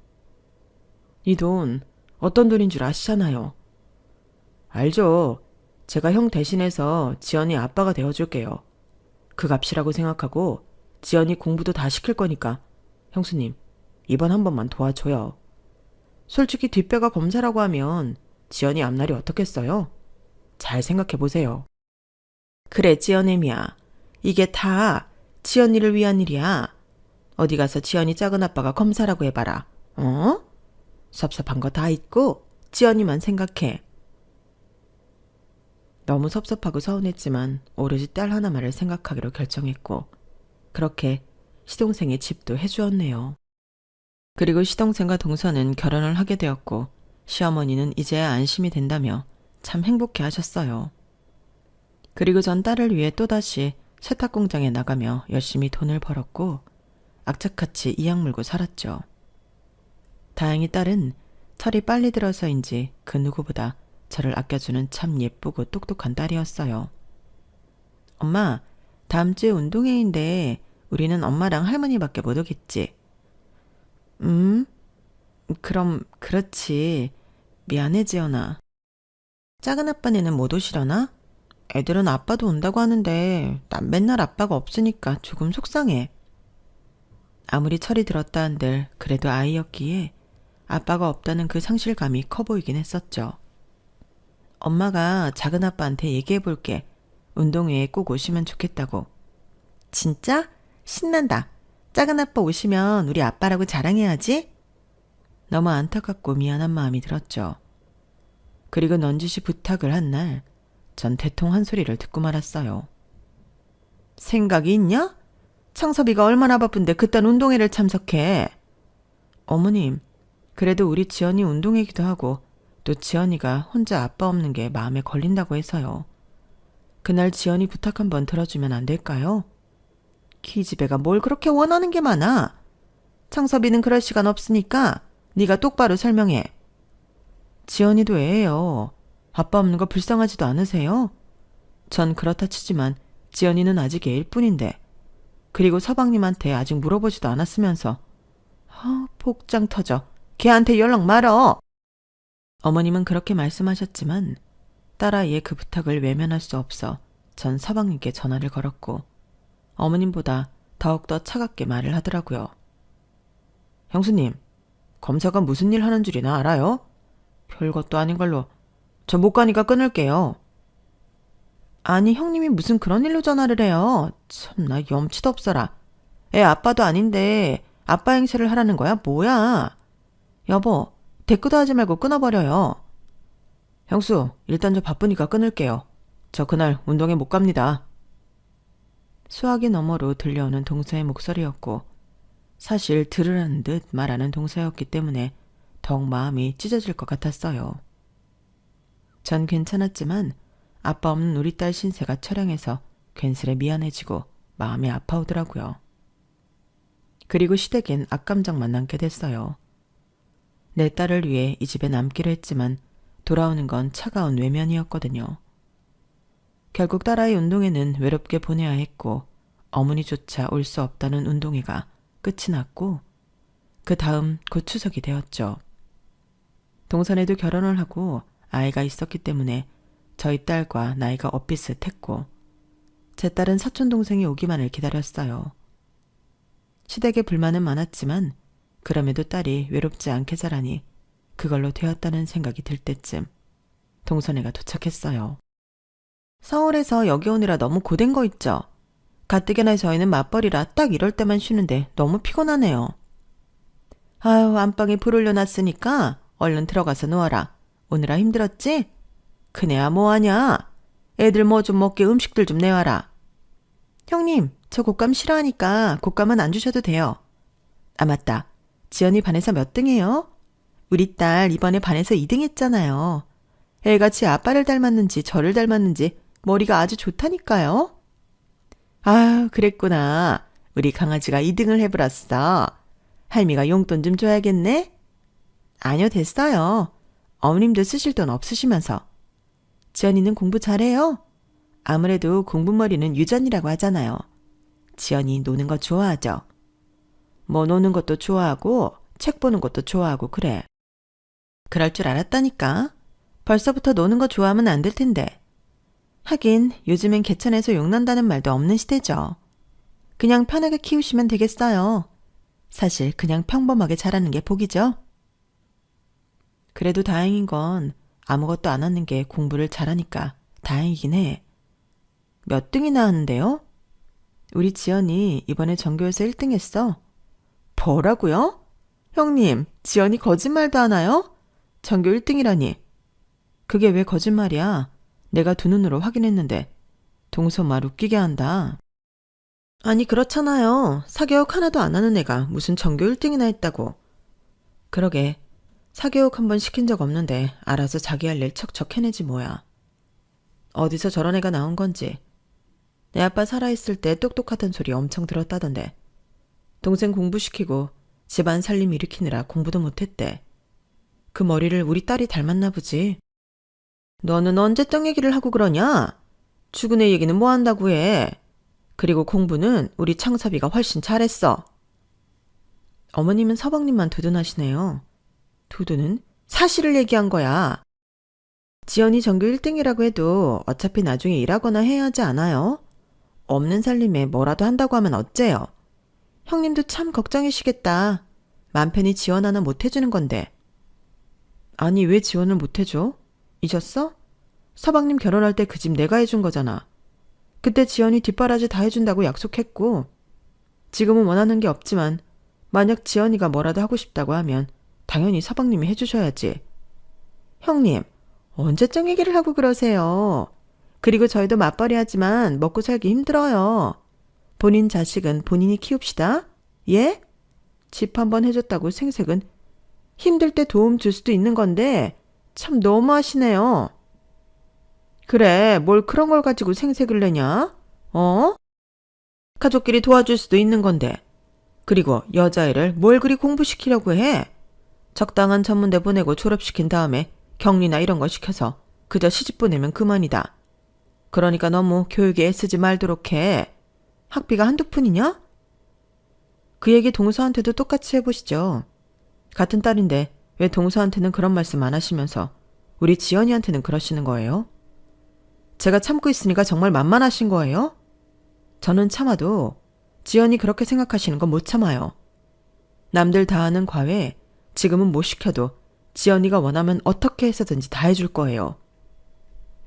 이 돈 어떤 돈인 줄 아시잖아요. 알죠. 제가 형 대신해서 지연이 아빠가 되어줄게요. 그 값이라고 생각하고 지연이 공부도 다 시킬 거니까 형수님 이번 한 번만 도와줘요. 솔직히 뒷배가 검사라고 하면 지연이 앞날이 어떻겠어요? 잘 생각해보세요. 그래, 지연애미야. 이게 다 지연이를 위한 일이야. 어디 가서 지연이 작은 아빠가 검사라고 해봐라. 어? 섭섭한 거 다 잊고 지연이만 생각해. 너무 섭섭하고 서운했지만 오로지 딸 하나만을 생각하기로 결정했고 그렇게 시동생의 집도 해주었네요. 그리고 시동생과 동서는 결혼을 하게 되었고 시어머니는 이제야 안심이 된다며 참 행복해 하셨어요. 그리고 전 딸을 위해 또다시 세탁 공장에 나가며 열심히 돈을 벌었고 악착같이 이악 물고 살았죠. 다행히 딸은 철이 빨리 들어서인지 그 누구보다 저를 아껴주는 참 예쁘고 똑똑한 딸이었어요. 엄마, 다음 주에 운동회인데 우리는 엄마랑 할머니밖에 못 오겠지? 그럼 그렇지. 미안해, 지연아. 작은 아빠네는 못 오시려나? 애들은 아빠도 온다고 하는데 난 맨날 아빠가 없으니까 조금 속상해. 아무리 철이 들었다 한들 그래도 아이였기에 아빠가 없다는 그 상실감이 커 보이긴 했었죠. 엄마가 작은 아빠한테 얘기해 볼게. 운동회에 꼭 오시면 좋겠다고. 진짜? 신난다. 작은 아빠 오시면 우리 아빠라고 자랑해야지. 너무 안타깝고 미안한 마음이 들었죠. 그리고 넌지시 부탁을 한 날, 전 대통 한 소리를 듣고 말았어요. 생각이 있냐? 창섭이가 얼마나 바쁜데 그딴 운동회를 참석해. 어머님, 그래도 우리 지연이 운동회기도 하고 또 지연이가 혼자 아빠 없는 게 마음에 걸린다고 해서요. 그날 지연이 부탁 한번 들어주면 안 될까요? 기집애가 뭘 그렇게 원하는 게 많아. 창섭이는 그럴 시간 없으니까 네가 똑바로 설명해. 지연이도 애예요. 아빠 없는 거 불쌍하지도 않으세요? 전 그렇다 치지만 지연이는 아직 애일 뿐인데 그리고 서방님한테 아직 물어보지도 않았으면서 복장 터져. 걔한테 연락 말어. 어머님은 그렇게 말씀하셨지만 딸아이의 그 부탁을 외면할 수 없어 전 서방님께 전화를 걸었고 어머님보다 더욱더 차갑게 말을 하더라고요. 형수님, 검사가 무슨 일 하는 줄이나 알아요? 별것도 아닌 걸로 저 못 가니까 끊을게요. 아니 형님이 무슨 그런 일로 전화를 해요. 참나 염치도 없어라. 애 아빠도 아닌데 아빠 행세를 하라는 거야? 뭐야? 여보, 대꾸도 하지 말고 끊어버려요. 형수, 일단 저 바쁘니까 끊을게요. 저 그날 운동회 못 갑니다. 수화기 너머로 들려오는 동서의 목소리였고 사실 들으라는 듯 말하는 동서였기 때문에 더욱 마음이 찢어질 것 같았어요. 전 괜찮았지만 아빠 없는 우리 딸 신세가 처량해서 괜스레 미안해지고 마음이 아파오더라고요. 그리고 시댁엔 악감정만 남게 됐어요. 내 딸을 위해 이 집에 남기로 했지만 돌아오는 건 차가운 외면이었거든요. 결국 딸아이 운동회는 외롭게 보내야 했고 어머니조차 올 수 없다는 운동회가 끝이 났고 그 다음 곧 추석이 되었죠. 동선에도 결혼을 하고 아이가 있었기 때문에 저희 딸과 나이가 엇비슷했고 제 딸은 사촌동생이 오기만을 기다렸어요. 시댁에 불만은 많았지만 그럼에도 딸이 외롭지 않게 자라니 그걸로 되었다는 생각이 들 때쯤 동선애가 도착했어요. 서울에서 여기 오느라 너무 고된 거 있죠? 가뜩이나 저희는 맞벌이라 딱 이럴 때만 쉬는데 너무 피곤하네요. 아유, 안방에 불 올려놨으니까 얼른 들어가서 누워라. 오느라 힘들었지? 큰애야 뭐하냐? 애들 뭐 좀 먹게 음식들 좀 내와라. 형님, 저 곶감 싫어하니까 곶감은 안 주셔도 돼요. 아 맞다. 지연이 반에서 몇 등이에요? 우리 딸 이번에 반에서 2등 했잖아요. 애같이 아빠를 닮았는지 저를 닮았는지 머리가 아주 좋다니까요. 아유, 그랬구나. 우리 강아지가 2등을 해버렸어. 할미가 용돈 좀 줘야겠네? 아니요, 됐어요. 어머님도 쓰실 돈 없으시면서. 지연이는 공부 잘해요? 아무래도 공부머리는 유전이라고 하잖아요. 지연이 노는 거 좋아하죠? 뭐 노는 것도 좋아하고 책 보는 것도 좋아하고 그래. 그럴 줄 알았다니까. 벌써부터 노는 거 좋아하면 안 될 텐데. 하긴 요즘엔 개천에서 욕난다는 말도 없는 시대죠. 그냥 편하게 키우시면 되겠어요. 사실 그냥 평범하게 자라는 게 복이죠. 그래도 다행인 건 아무것도 안 하는 게 공부를 잘하니까 다행이긴 해. 몇 등이나 하는데요? 우리 지연이 이번에 전교에서 1등 했어. 뭐라고요? 형님, 지연이 거짓말도 하나요? 전교 1등이라니. 그게 왜 거짓말이야? 내가 두 눈으로 확인했는데. 동서 말 웃기게 한다. 아니 그렇잖아요. 사교육 하나도 안 하는 애가 무슨 전교 1등이나 했다고. 그러게. 사교육 한번 시킨 적 없는데 알아서 자기 할 일 척척 해내지 뭐야. 어디서 저런 애가 나온 건지. 내 아빠 살아있을 때 똑똑하단 소리 엄청 들었다던데. 동생 공부시키고 집안 살림 일으키느라 공부도 못했대. 그 머리를 우리 딸이 닮았나 보지. 너는 언제 똥 얘기를 하고 그러냐? 출근의 얘기는 뭐 한다고 해. 그리고 공부는 우리 창섭이가 훨씬 잘했어. 어머님은 서방님만 두둔하시네요. 두둔은? 사실을 얘기한 거야. 지연이 전교 1등이라고 해도 어차피 나중에 일하거나 해야 하지 않아요? 없는 살림에 뭐라도 한다고 하면 어째요? 형님도 참 걱정이시겠다. 맘 편히 지원 하나 못 해주는 건데. 아니 왜 지원을 못 해줘? 잊었어? 서방님 결혼할 때 그 집 내가 해준 거잖아. 그때 지연이 뒷바라지 다 해준다고 약속했고 지금은 원하는 게 없지만 만약 지연이가 뭐라도 하고 싶다고 하면 당연히 서방님이 해주셔야지. 형님, 언제적 얘기를 하고 그러세요. 그리고 저희도 맞벌이 하지만 먹고 살기 힘들어요. 본인 자식은 본인이 키웁시다. 예? 집 한번 해줬다고 생색은 힘들 때 도움 줄 수도 있는 건데 참 너무하시네요. 그래, 뭘 그런 걸 가지고 생색을 내냐? 어? 가족끼리 도와줄 수도 있는 건데. 그리고 여자애를 뭘 그리 공부시키려고 해? 적당한 전문대 보내고 졸업시킨 다음에 격리나 이런 거 시켜서 그저 시집 보내면 그만이다. 그러니까 너무 교육에 애쓰지 말도록 해. 학비가 한두 푼이냐? 그 얘기 동서한테도 똑같이 해보시죠. 같은 딸인데 왜 동서한테는 그런 말씀 안 하시면서 우리 지연이한테는 그러시는 거예요? 제가 참고 있으니까 정말 만만하신 거예요? 저는 참아도 지연이 그렇게 생각하시는 건 못 참아요. 남들 다 하는 과외 지금은 못 시켜도 지연이가 원하면 어떻게 해서든지 다 해줄 거예요.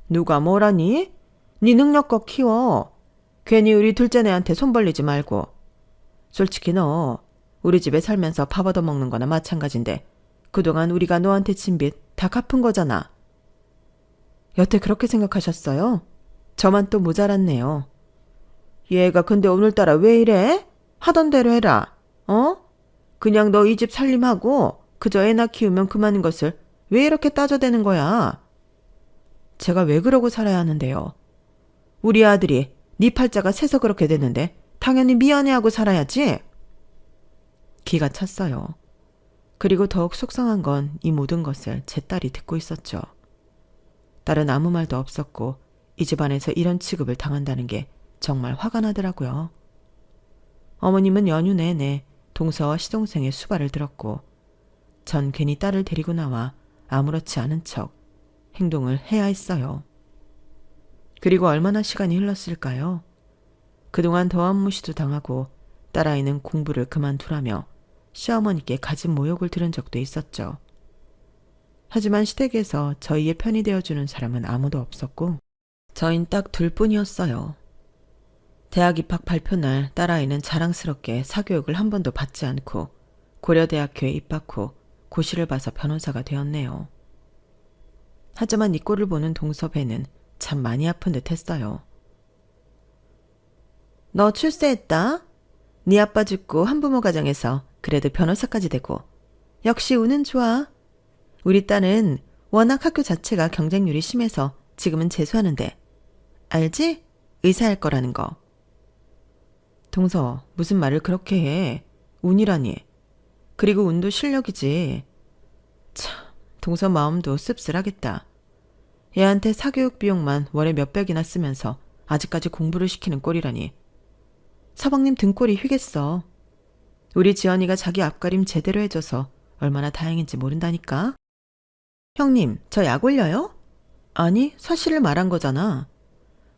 누가 뭐라니? 네 능력껏 키워. 괜히 우리 둘째 애한테 손 벌리지 말고. 솔직히 너 우리 집에 살면서 밥 얻어먹는 거나 마찬가지인데 그동안 우리가 너한테 진 빚 다 갚은 거잖아. 여태 그렇게 생각하셨어요? 저만 또 모자랐네요. 얘가 근데 오늘따라 왜 이래? 하던 대로 해라. 어? 그냥 너 이 집 살림하고 그저 애나 키우면 그만인 것을 왜 이렇게 따져대는 거야? 제가 왜 그러고 살아야 하는데요? 우리 아들이 네 팔자가 새서 그렇게 됐는데 당연히 미안해하고 살아야지. 기가 찼어요. 그리고 더욱 속상한 건 이 모든 것을 제 딸이 듣고 있었죠. 딸은 아무 말도 없었고 이 집안에서 이런 취급을 당한다는 게 정말 화가 나더라고요. 어머님은 연휴 내내 동서와 시동생의 수발을 들었고 전 괜히 딸을 데리고 나와 아무렇지 않은 척 행동을 해야 했어요. 그리고 얼마나 시간이 흘렀을까요? 그동안 더한무시도 당하고 딸아이는 공부를 그만두라며 시어머니께 가진 모욕을 들은 적도 있었죠. 하지만 시댁에서 저희의 편이 되어주는 사람은 아무도 없었고 저흰 딱 둘뿐이었어요. 대학 입학 발표날 딸아이는 자랑스럽게 사교육을 한 번도 받지 않고 고려대학교에 입학 후 고시를 봐서 변호사가 되었네요. 하지만 이 꼴을 보는 동섭애는 참 많이 아픈 듯 했어요. 너 출세했다? 네 아빠 죽고 한부모 가정에서 그래도 변호사까지 되고 역시 운은 좋아. 우리 딸은 워낙 학교 자체가 경쟁률이 심해서 지금은 재수하는데 알지? 의사할 거라는 거. 동서, 무슨 말을 그렇게 해. 운이라니. 그리고 운도 실력이지. 참, 동서 마음도 씁쓸하겠다. 얘한테 사교육 비용만 월에 몇백이나 쓰면서 아직까지 공부를 시키는 꼴이라니. 서방님 등골이 휘겠어. 우리 지연이가 자기 앞가림 제대로 해줘서 얼마나 다행인지 모른다니까. 형님, 저 약 올려요? 아니, 사실을 말한 거잖아.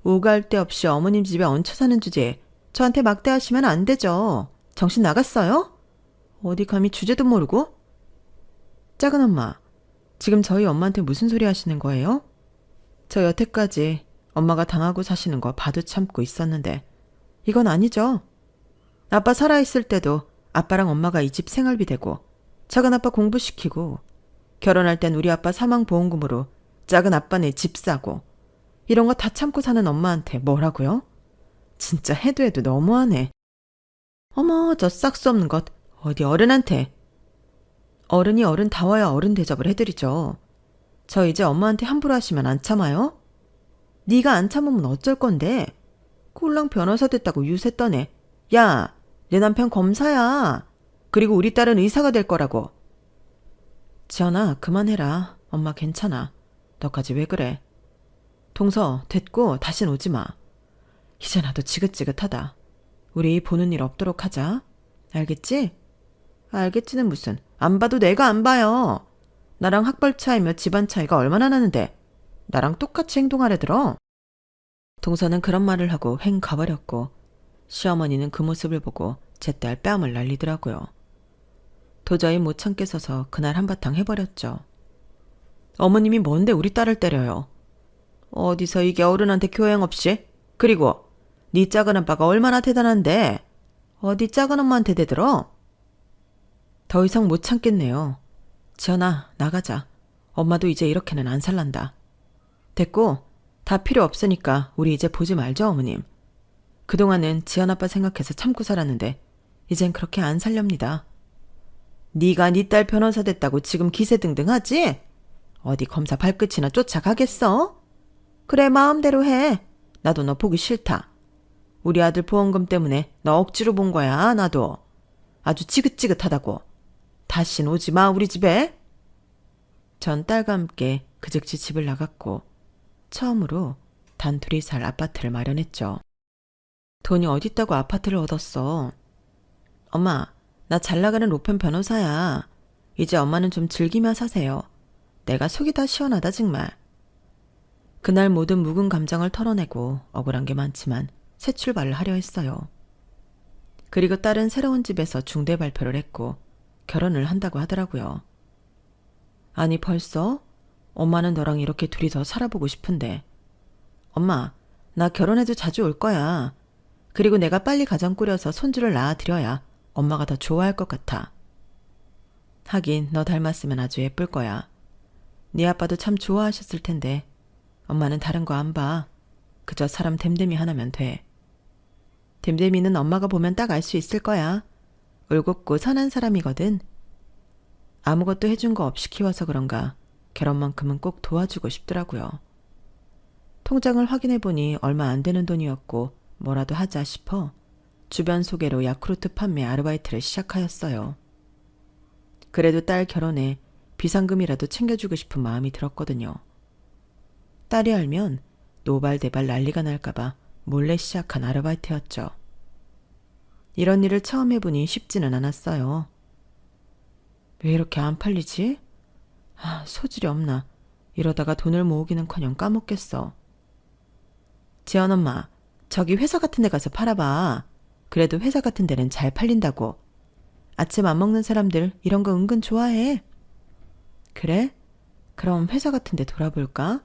오갈 데 없이 어머님 집에 얹혀 사는 주제에 저한테 막대하시면 안 되죠. 정신 나갔어요? 어디 감히 주제도 모르고? 작은 엄마, 지금 저희 엄마한테 무슨 소리 하시는 거예요? 저 여태까지 엄마가 당하고 사시는 거 봐도 참고 있었는데 이건 아니죠. 아빠 살아있을 때도 아빠랑 엄마가 이 집 생활비 대고 작은 아빠 공부시키고 결혼할 땐 우리 아빠 사망보험금으로 작은 아빠네 집 사고 이런 거 다 참고 사는 엄마한테 뭐라고요? 진짜 해도 해도 너무하네. 어머, 저 싹수 없는 것 어디 어른한테. 어른이 어른다워야 어른 대접을 해드리죠. 저 이제 엄마한테 함부로 하시면 안 참아요? 네가 안 참으면 어쩔 건데. 꼴랑 변호사 됐다고 유세 떠네. 야, 내 남편 검사야. 그리고 우리 딸은 의사가 될 거라고. 지연아, 그만해라. 엄마 괜찮아. 너까지 왜 그래? 동서, 됐고 다신 오지 마. 이제 나도 지긋지긋하다. 우리 보는 일 없도록 하자. 알겠지? 알겠지는 무슨. 안 봐도 내가 안 봐요. 나랑 학벌 차이며 집안 차이가 얼마나 나는데 나랑 똑같이 행동하래 들어. 동서는 그런 말을 하고 횡 가버렸고 시어머니는 그 모습을 보고 제 딸 뺨을 날리더라고요. 도저히 못 참겠어서 그날 한바탕 해버렸죠. 어머님이 뭔데 우리 딸을 때려요. 어디서 이게 어른한테 교양 없이? 그리고 네 작은 아빠가 얼마나 대단한데 어디 작은 엄마한테 대들어? 더 이상 못 참겠네요. 지연아, 나가자. 엄마도 이제 이렇게는 안 살란다. 됐고 다 필요 없으니까 우리 이제 보지 말죠, 어머님. 그동안은 지연 아빠 생각해서 참고 살았는데 이젠 그렇게 안 살렵니다. 네가 네 딸 변호사 됐다고 지금 기세등등하지? 어디 검사 발끝이나 쫓아가겠어? 그래, 마음대로 해. 나도 너 보기 싫다. 우리 아들 보험금 때문에 너 억지로 본 거야, 나도. 아주 지긋지긋하다고. 다신 오지 마, 우리 집에. 전 딸과 함께 그 즉시 집을 나갔고 처음으로 단둘이 살 아파트를 마련했죠. 돈이 어딨다고 아파트를 얻었어. 엄마, 나 잘나가는 로펌 변호사야. 이제 엄마는 좀 즐기며 사세요. 내가 속이 다 시원하다 정말. 그날 모든 묵은 감정을 털어내고 억울한 게 많지만 새 출발을 하려 했어요. 그리고 딸은 새로운 집에서 중대 발표를 했고 결혼을 한다고 하더라고요. 아니 벌써? 엄마는 너랑 이렇게 둘이서 살아보고 싶은데. 엄마, 나 결혼해도 자주 올 거야. 그리고 내가 빨리 가정 꾸려서 손주를 낳아드려야 엄마가 더 좋아할 것 같아. 하긴 너 닮았으면 아주 예쁠 거야. 네 아빠도 참 좋아하셨을 텐데 엄마는 다른 거 안 봐. 그저 사람 됨됨이 하나면 돼. 됨됨이는 엄마가 보면 딱 알 수 있을 거야. 울곧고 선한 사람이거든. 아무것도 해준 거 없이 키워서 그런가 결혼만큼은 꼭 도와주고 싶더라고요. 통장을 확인해보니 얼마 안 되는 돈이었고 뭐라도 하자 싶어 주변 소개로 야쿠르트 판매 아르바이트를 시작하였어요. 그래도 딸 결혼에 비상금이라도 챙겨주고 싶은 마음이 들었거든요. 딸이 알면 노발대발 난리가 날까봐 몰래 시작한 아르바이트였죠. 이런 일을 처음 해보니 쉽지는 않았어요. 왜 이렇게 안 팔리지? 소질이 없나. 이러다가 돈을 모으기는커녕 까먹겠어. 지연 엄마, 저기 회사 같은 데 가서 팔아봐. 그래도 회사 같은 데는 잘 팔린다고. 아침 안 먹는 사람들 이런 거 은근 좋아해. 그래? 그럼 회사 같은 데 돌아볼까?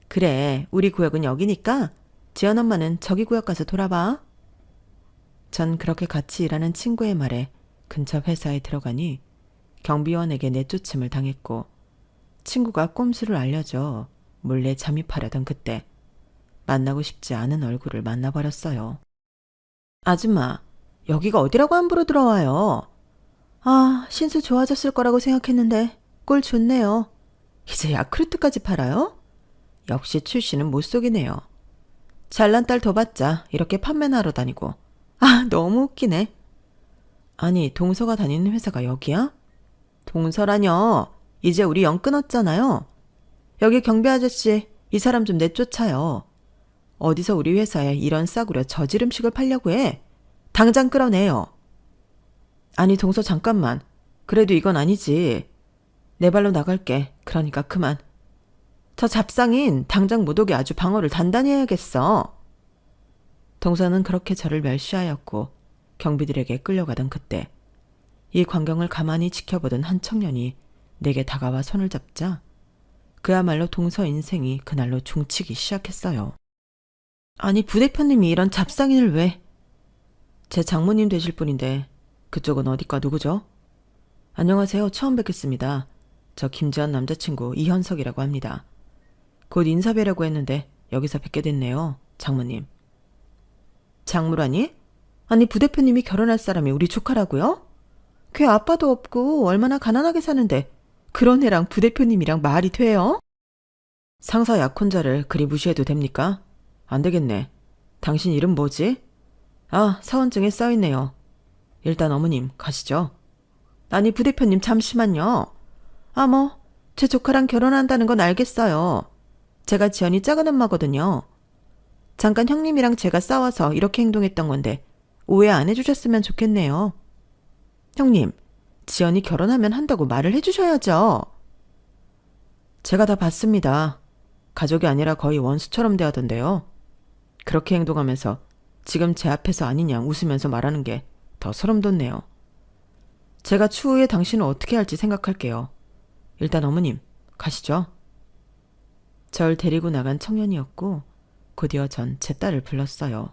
그래, 우리 구역은 여기니까 지연 엄마는 저기 구역 가서 돌아봐. 전 그렇게 같이 일하는 친구의 말에 근처 회사에 들어가니 경비원에게 내쫓음을 당했고 친구가 꼼수를 알려줘 몰래 잠입하려던 그때 만나고 싶지 않은 얼굴을 만나버렸어요. 아줌마, 여기가 어디라고 함부로 들어와요? 신수 좋아졌을 거라고 생각했는데 꼴 좋네요. 이제 야쿠르트까지 팔아요? 역시 출신은 못 속이네요. 잘난 딸 더 받자 이렇게 판매나 하러 다니고. 너무 웃기네. 아니, 동서가 다니는 회사가 여기야? 동서라뇨. 이제 우리 영 끊었잖아요. 여기 경비 아저씨, 이 사람 좀 내쫓아요. 어디서 우리 회사에 이런 싸구려 저질 음식을 팔려고 해. 당장 끌어내요. 아니, 동서 잠깐만. 그래도 이건 아니지. 내 발로 나갈게. 그러니까 그만. 저 잡상인 당장 못 오게 아주 방어를 단단히 해야겠어. 동서는 그렇게 저를 멸시하였고 경비들에게 끌려가던 그때 이 광경을 가만히 지켜보던 한 청년이 내게 다가와 손을 잡자 그야말로 동서 인생이 그날로 종치기 시작했어요. 아니 부대표님이 이런 잡상인을 왜? 제 장모님 되실 분인데 그쪽은 어디과 누구죠? 안녕하세요. 처음 뵙겠습니다. 저 김지한 남자친구 이현석이라고 합니다. 곧 인사뵈려고 했는데 여기서 뵙게 됐네요. 장모님. 장모라니? 아니 부대표님이 결혼할 사람이 우리 조카라고요? 걔 아빠도 없고 얼마나 가난하게 사는데 그런 애랑 부대표님이랑 말이 돼요? 상사 약혼자를 그리 무시해도 됩니까? 안 되겠네. 당신 이름 뭐지? 아, 사원증에 써있네요. 일단 어머님 가시죠. 아니 부대표님 잠시만요. 아 뭐, 제 조카랑 결혼한다는 건 알겠어요. 제가 지연이 작은 엄마거든요. 잠깐 형님이랑 제가 싸워서 이렇게 행동했던 건데 오해 안 해주셨으면 좋겠네요. 형님, 지연이 결혼하면 한다고 말을 해주셔야죠. 제가 다 봤습니다. 가족이 아니라 거의 원수처럼 대하던데요. 그렇게 행동하면서 지금 제 앞에서 아니냐 웃으면서 말하는 게 더 소름 돋네요. 제가 추후에 당신을 어떻게 할지 생각할게요. 일단 어머님, 가시죠. 절 데리고 나간 청년이었고 곧이어 전 제 딸을 불렀어요.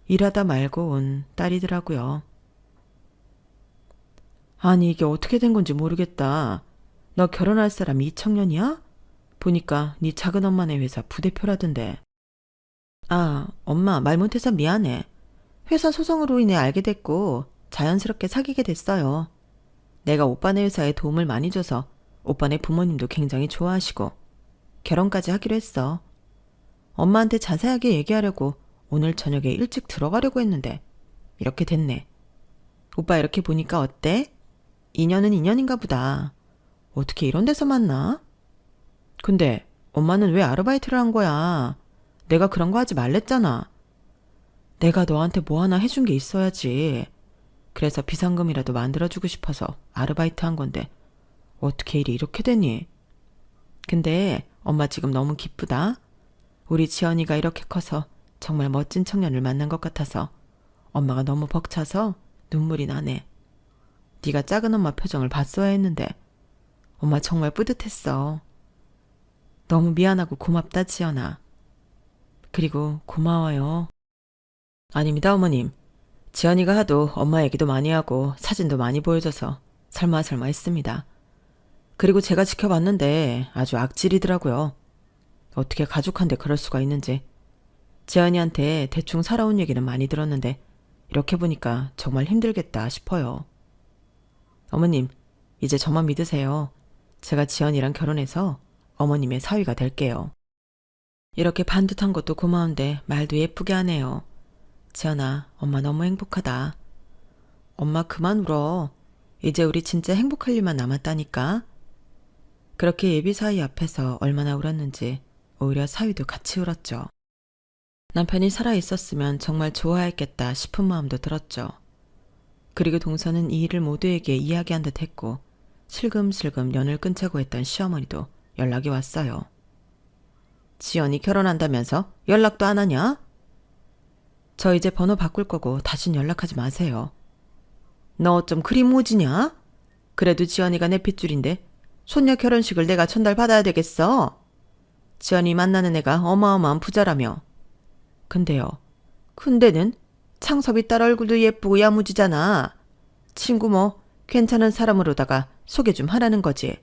일하다 말고 온 딸이더라고요. 아니 이게 어떻게 된 건지 모르겠다. 너 결혼할 사람 이 청년이야? 보니까 네 작은 엄마네 회사 부대표라던데. 아, 엄마 말 못해서 미안해. 회사 소송으로 인해 알게 됐고 자연스럽게 사귀게 됐어요. 내가 오빠네 회사에 도움을 많이 줘서 오빠네 부모님도 굉장히 좋아하시고 결혼까지 하기로 했어. 엄마한테 자세하게 얘기하려고 오늘 저녁에 일찍 들어가려고 했는데 이렇게 됐네. 오빠 이렇게 보니까 어때? 인연은 인연인가 보다. 어떻게 이런 데서 만나? 근데 엄마는 왜 아르바이트를 한 거야? 내가 그런 거 하지 말랬잖아. 내가 너한테 뭐 하나 해준 게 있어야지. 그래서 비상금이라도 만들어주고 싶어서 아르바이트 한 건데 어떻게 일이 이렇게 되니? 근데 엄마 지금 너무 기쁘다. 우리 지연이가 이렇게 커서 정말 멋진 청년을 만난 것 같아서 엄마가 너무 벅차서 눈물이 나네. 네가 작은 엄마 표정을 봤어야 했는데 엄마 정말 뿌듯했어. 너무 미안하고 고맙다 지연아. 그리고 고마워요. 아닙니다 어머님. 지연이가 하도 엄마 얘기도 많이 하고 사진도 많이 보여줘서 설마 했습니다. 그리고 제가 지켜봤는데 아주 악질이더라고요. 어떻게 가족한테 그럴 수가 있는지. 지연이한테 대충 살아온 얘기는 많이 들었는데 이렇게 보니까 정말 힘들겠다 싶어요. 어머님, 이제 저만 믿으세요. 제가 지연이랑 결혼해서 어머님의 사위가 될게요. 이렇게 반듯한 것도 고마운데 말도 예쁘게 하네요. 지연아, 엄마 너무 행복하다. 엄마 그만 울어. 이제 우리 진짜 행복할 일만 남았다니까. 그렇게 예비 사위 앞에서 얼마나 울었는지 오히려 사위도 같이 울었죠. 남편이 살아있었으면 정말 좋아했겠다 싶은 마음도 들었죠. 그리고 동서는 이 일을 모두에게 이야기한 듯 했고 슬금슬금 연을 끊자고 했던 시어머니도 연락이 왔어요. 지연이 결혼한다면서 연락도 안 하냐? 저 이제 번호 바꿀 거고 다신 연락하지 마세요. 너 어쩜 그리 모지냐? 그래도 지연이가 내 핏줄인데 손녀 결혼식을 내가 전달받아야 되겠어. 지연이 만나는 애가 어마어마한 부자라며. 근데요. 근데는 창섭이 딸 얼굴도 예쁘고 야무지잖아. 친구 뭐 괜찮은 사람으로다가 소개 좀 하라는 거지.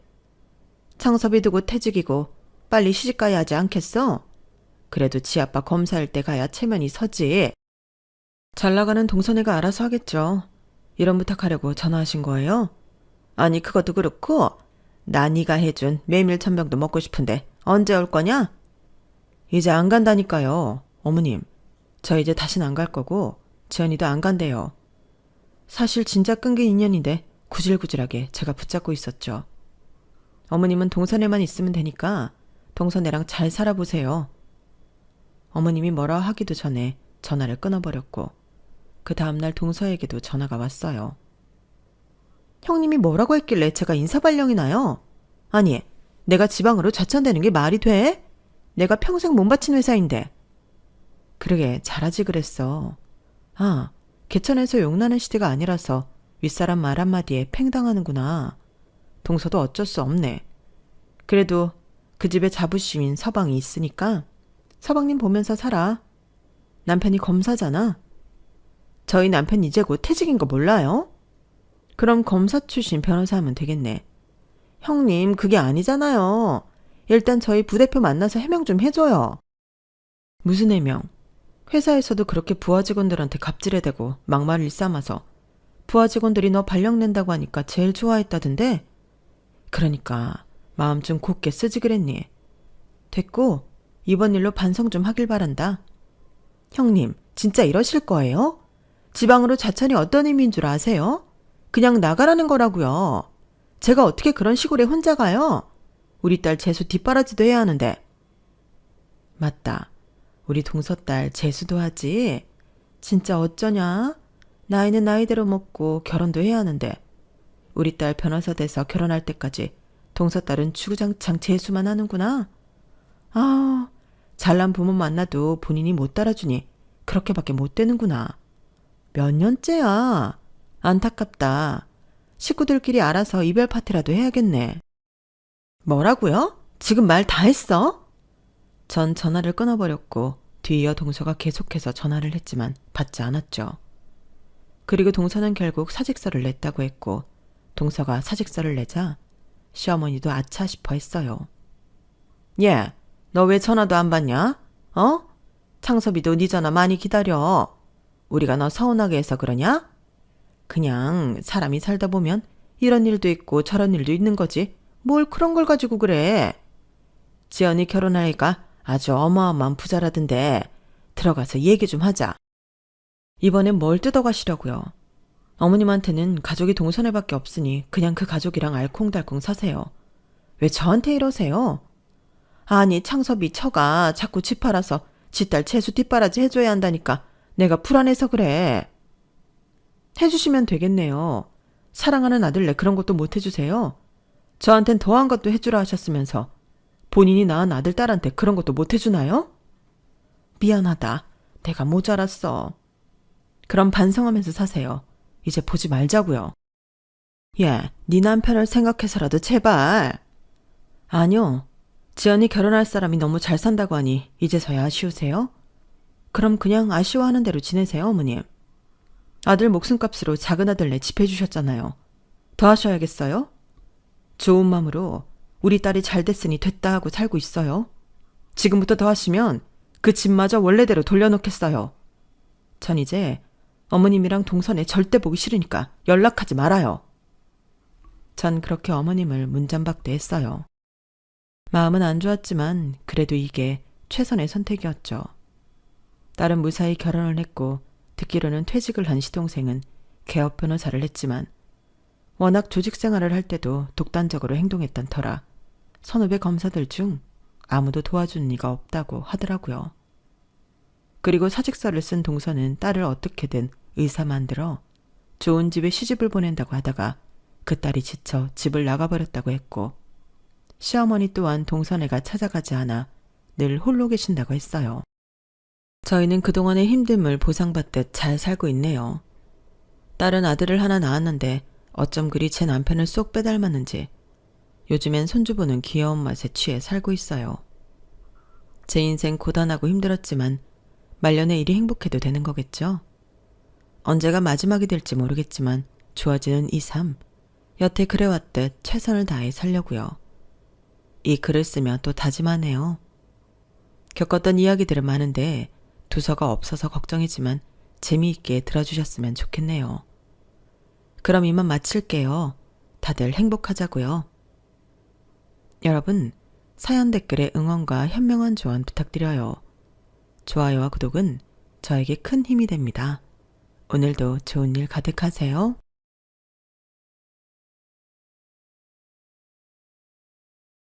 창섭이 두고 퇴직이고 빨리 시집가야 하지 않겠어? 그래도 지 아빠 검사할 때 가야 체면이 서지. 잘 나가는 동선애가 알아서 하겠죠. 이런 부탁하려고 전화하신 거예요? 아니 그것도 그렇고 나 네가 해준 메밀천병도 먹고 싶은데 언제 올 거냐? 이제 안 간다니까요. 어머님, 저 이제 다신 안 갈 거고 지연이도 안 간대요. 사실 진짜 끊긴 인연인데 구질구질하게 제가 붙잡고 있었죠. 어머님은 동선애만 있으면 되니까 동선애랑 잘 살아보세요. 어머님이 뭐라 하기도 전에 전화를 끊어버렸고 그 다음날 동서에게도 전화가 왔어요. 형님이 뭐라고 했길래 제가 인사발령이 나요? 아니, 내가 지방으로 좌천되는 게 말이 돼? 내가 평생 몸 바친 회사인데. 그러게 잘하지 그랬어. 아, 개천에서 용나는 시대가 아니라서 윗사람 말 한마디에 팽당하는구나. 동서도 어쩔 수 없네. 그래도 그 집에 자부심인 서방이 있으니까 서방님 보면서 살아. 남편이 검사잖아. 저희 남편 이제 곧 퇴직인 거 몰라요? 그럼 검사 출신 변호사 하면 되겠네. 형님, 그게 아니잖아요. 일단 저희 부대표 만나서 해명 좀 해줘요. 무슨 해명? 회사에서도 그렇게 부하 직원들한테 갑질해대고 막말을 일삼아서 부하 직원들이 너 발령낸다고 하니까 제일 좋아했다던데? 그러니까 마음 좀 곱게 쓰지 그랬니? 됐고 이번 일로 반성 좀 하길 바란다. 형님, 진짜 이러실 거예요? 지방으로 자천이 어떤 의미인 줄 아세요? 그냥 나가라는 거라고요. 제가 어떻게 그런 시골에 혼자 가요? 우리 딸 재수 뒷바라지도 해야 하는데. 맞다. 우리 동서딸 재수도 하지. 진짜 어쩌냐? 나이는 나이대로 먹고 결혼도 해야 하는데. 우리 딸 변호사 돼서 결혼할 때까지 동서딸은 주구장창 재수만 하는구나. 아, 잘난 부모 만나도 본인이 못 따라주니 그렇게밖에 못 되는구나. 몇 년째야. 안타깝다. 식구들끼리 알아서 이별 파티라도 해야겠네. 뭐라고요? 지금 말 다 했어? 전 전화를 끊어버렸고 뒤이어 동서가 계속해서 전화를 했지만 받지 않았죠. 그리고 동서는 결국 사직서를 냈다고 했고 동서가 사직서를 내자 시어머니도 아차 싶어 했어요. 얘, 너 왜 전화도 안 받냐? 어? 창섭이도 네 전화 많이 기다려. 우리가 너 서운하게 해서 그러냐? 그냥 사람이 살다 보면 이런 일도 있고 저런 일도 있는 거지. 뭘 그런 걸 가지고 그래. 지연이 결혼하니까 아주 어마어마한 부자라던데 들어가서 얘기 좀 하자. 이번엔 뭘 뜯어가시려고요. 어머님한테는 가족이 동선회밖에 없으니 그냥 그 가족이랑 알콩달콩 사세요. 왜 저한테 이러세요? 아니 창섭이 처가 자꾸 집 팔아서 지 딸 채수 뒷바라지 해줘야 한다니까 내가 불안해서 그래. 해주시면 되겠네요. 사랑하는 아들내 그런 것도 못 해주세요. 저한텐 더한 것도 해주라 하셨으면서 본인이 낳은 아들 딸한테 그런 것도 못 해주나요? 미안하다. 내가 모자랐어. 그럼 반성하면서 사세요. 이제 보지 말자고요. 예, 네 남편을 생각해서라도 제발. 아니요. 지연이 결혼할 사람이 너무 잘 산다고 하니 이제서야 아쉬우세요? 그럼 그냥 아쉬워하는 대로 지내세요, 어머님. 아들 목숨값으로 작은 아들내 집 해주셨잖아요. 더 하셔야겠어요? 좋은 마음으로 우리 딸이 잘 됐으니 됐다 하고 살고 있어요. 지금부터 더 하시면 그 집마저 원래대로 돌려놓겠어요. 전 이제 어머님이랑 동선에 절대 보기 싫으니까 연락하지 말아요. 전 그렇게 어머님을 문잠박대했어요. 마음은 안 좋았지만 그래도 이게 최선의 선택이었죠. 딸은 무사히 결혼을 했고 듣기로는 퇴직을 한 시동생은 개업 변호사를 했지만 워낙 조직 생활을 할 때도 독단적으로 행동했던 터라 선후배 검사들 중 아무도 도와주는 이가 없다고 하더라고요. 그리고 사직서를 쓴 동서는 딸을 어떻게든 의사 만들어 좋은 집에 시집을 보낸다고 하다가 그 딸이 지쳐 집을 나가버렸다고 했고 시어머니 또한 동선애가 찾아가지 않아 늘 홀로 계신다고 했어요. 저희는 그동안의 힘듦을 보상받듯 잘 살고 있네요. 딸은 아들을 하나 낳았는데 어쩜 그리 제 남편을 쏙 빼닮았는지 요즘엔 손주보는 귀여운 맛에 취해 살고 있어요. 제 인생 고단하고 힘들었지만 말년에 일이 행복해도 되는 거겠죠? 언제가 마지막이 될지 모르겠지만 좋아지는 이 삶, 여태 그래왔듯 최선을 다해 살려고요. 이 글을 쓰며 또 다짐하네요. 겪었던 이야기들은 많은데 두서가 없어서 걱정이지만 재미있게 들어주셨으면 좋겠네요. 그럼 이만 마칠게요. 다들 행복하자고요. 여러분, 사연 댓글에 응원과 현명한 조언 부탁드려요. 좋아요와 구독은 저에게 큰 힘이 됩니다. 오늘도 좋은 일 가득하세요.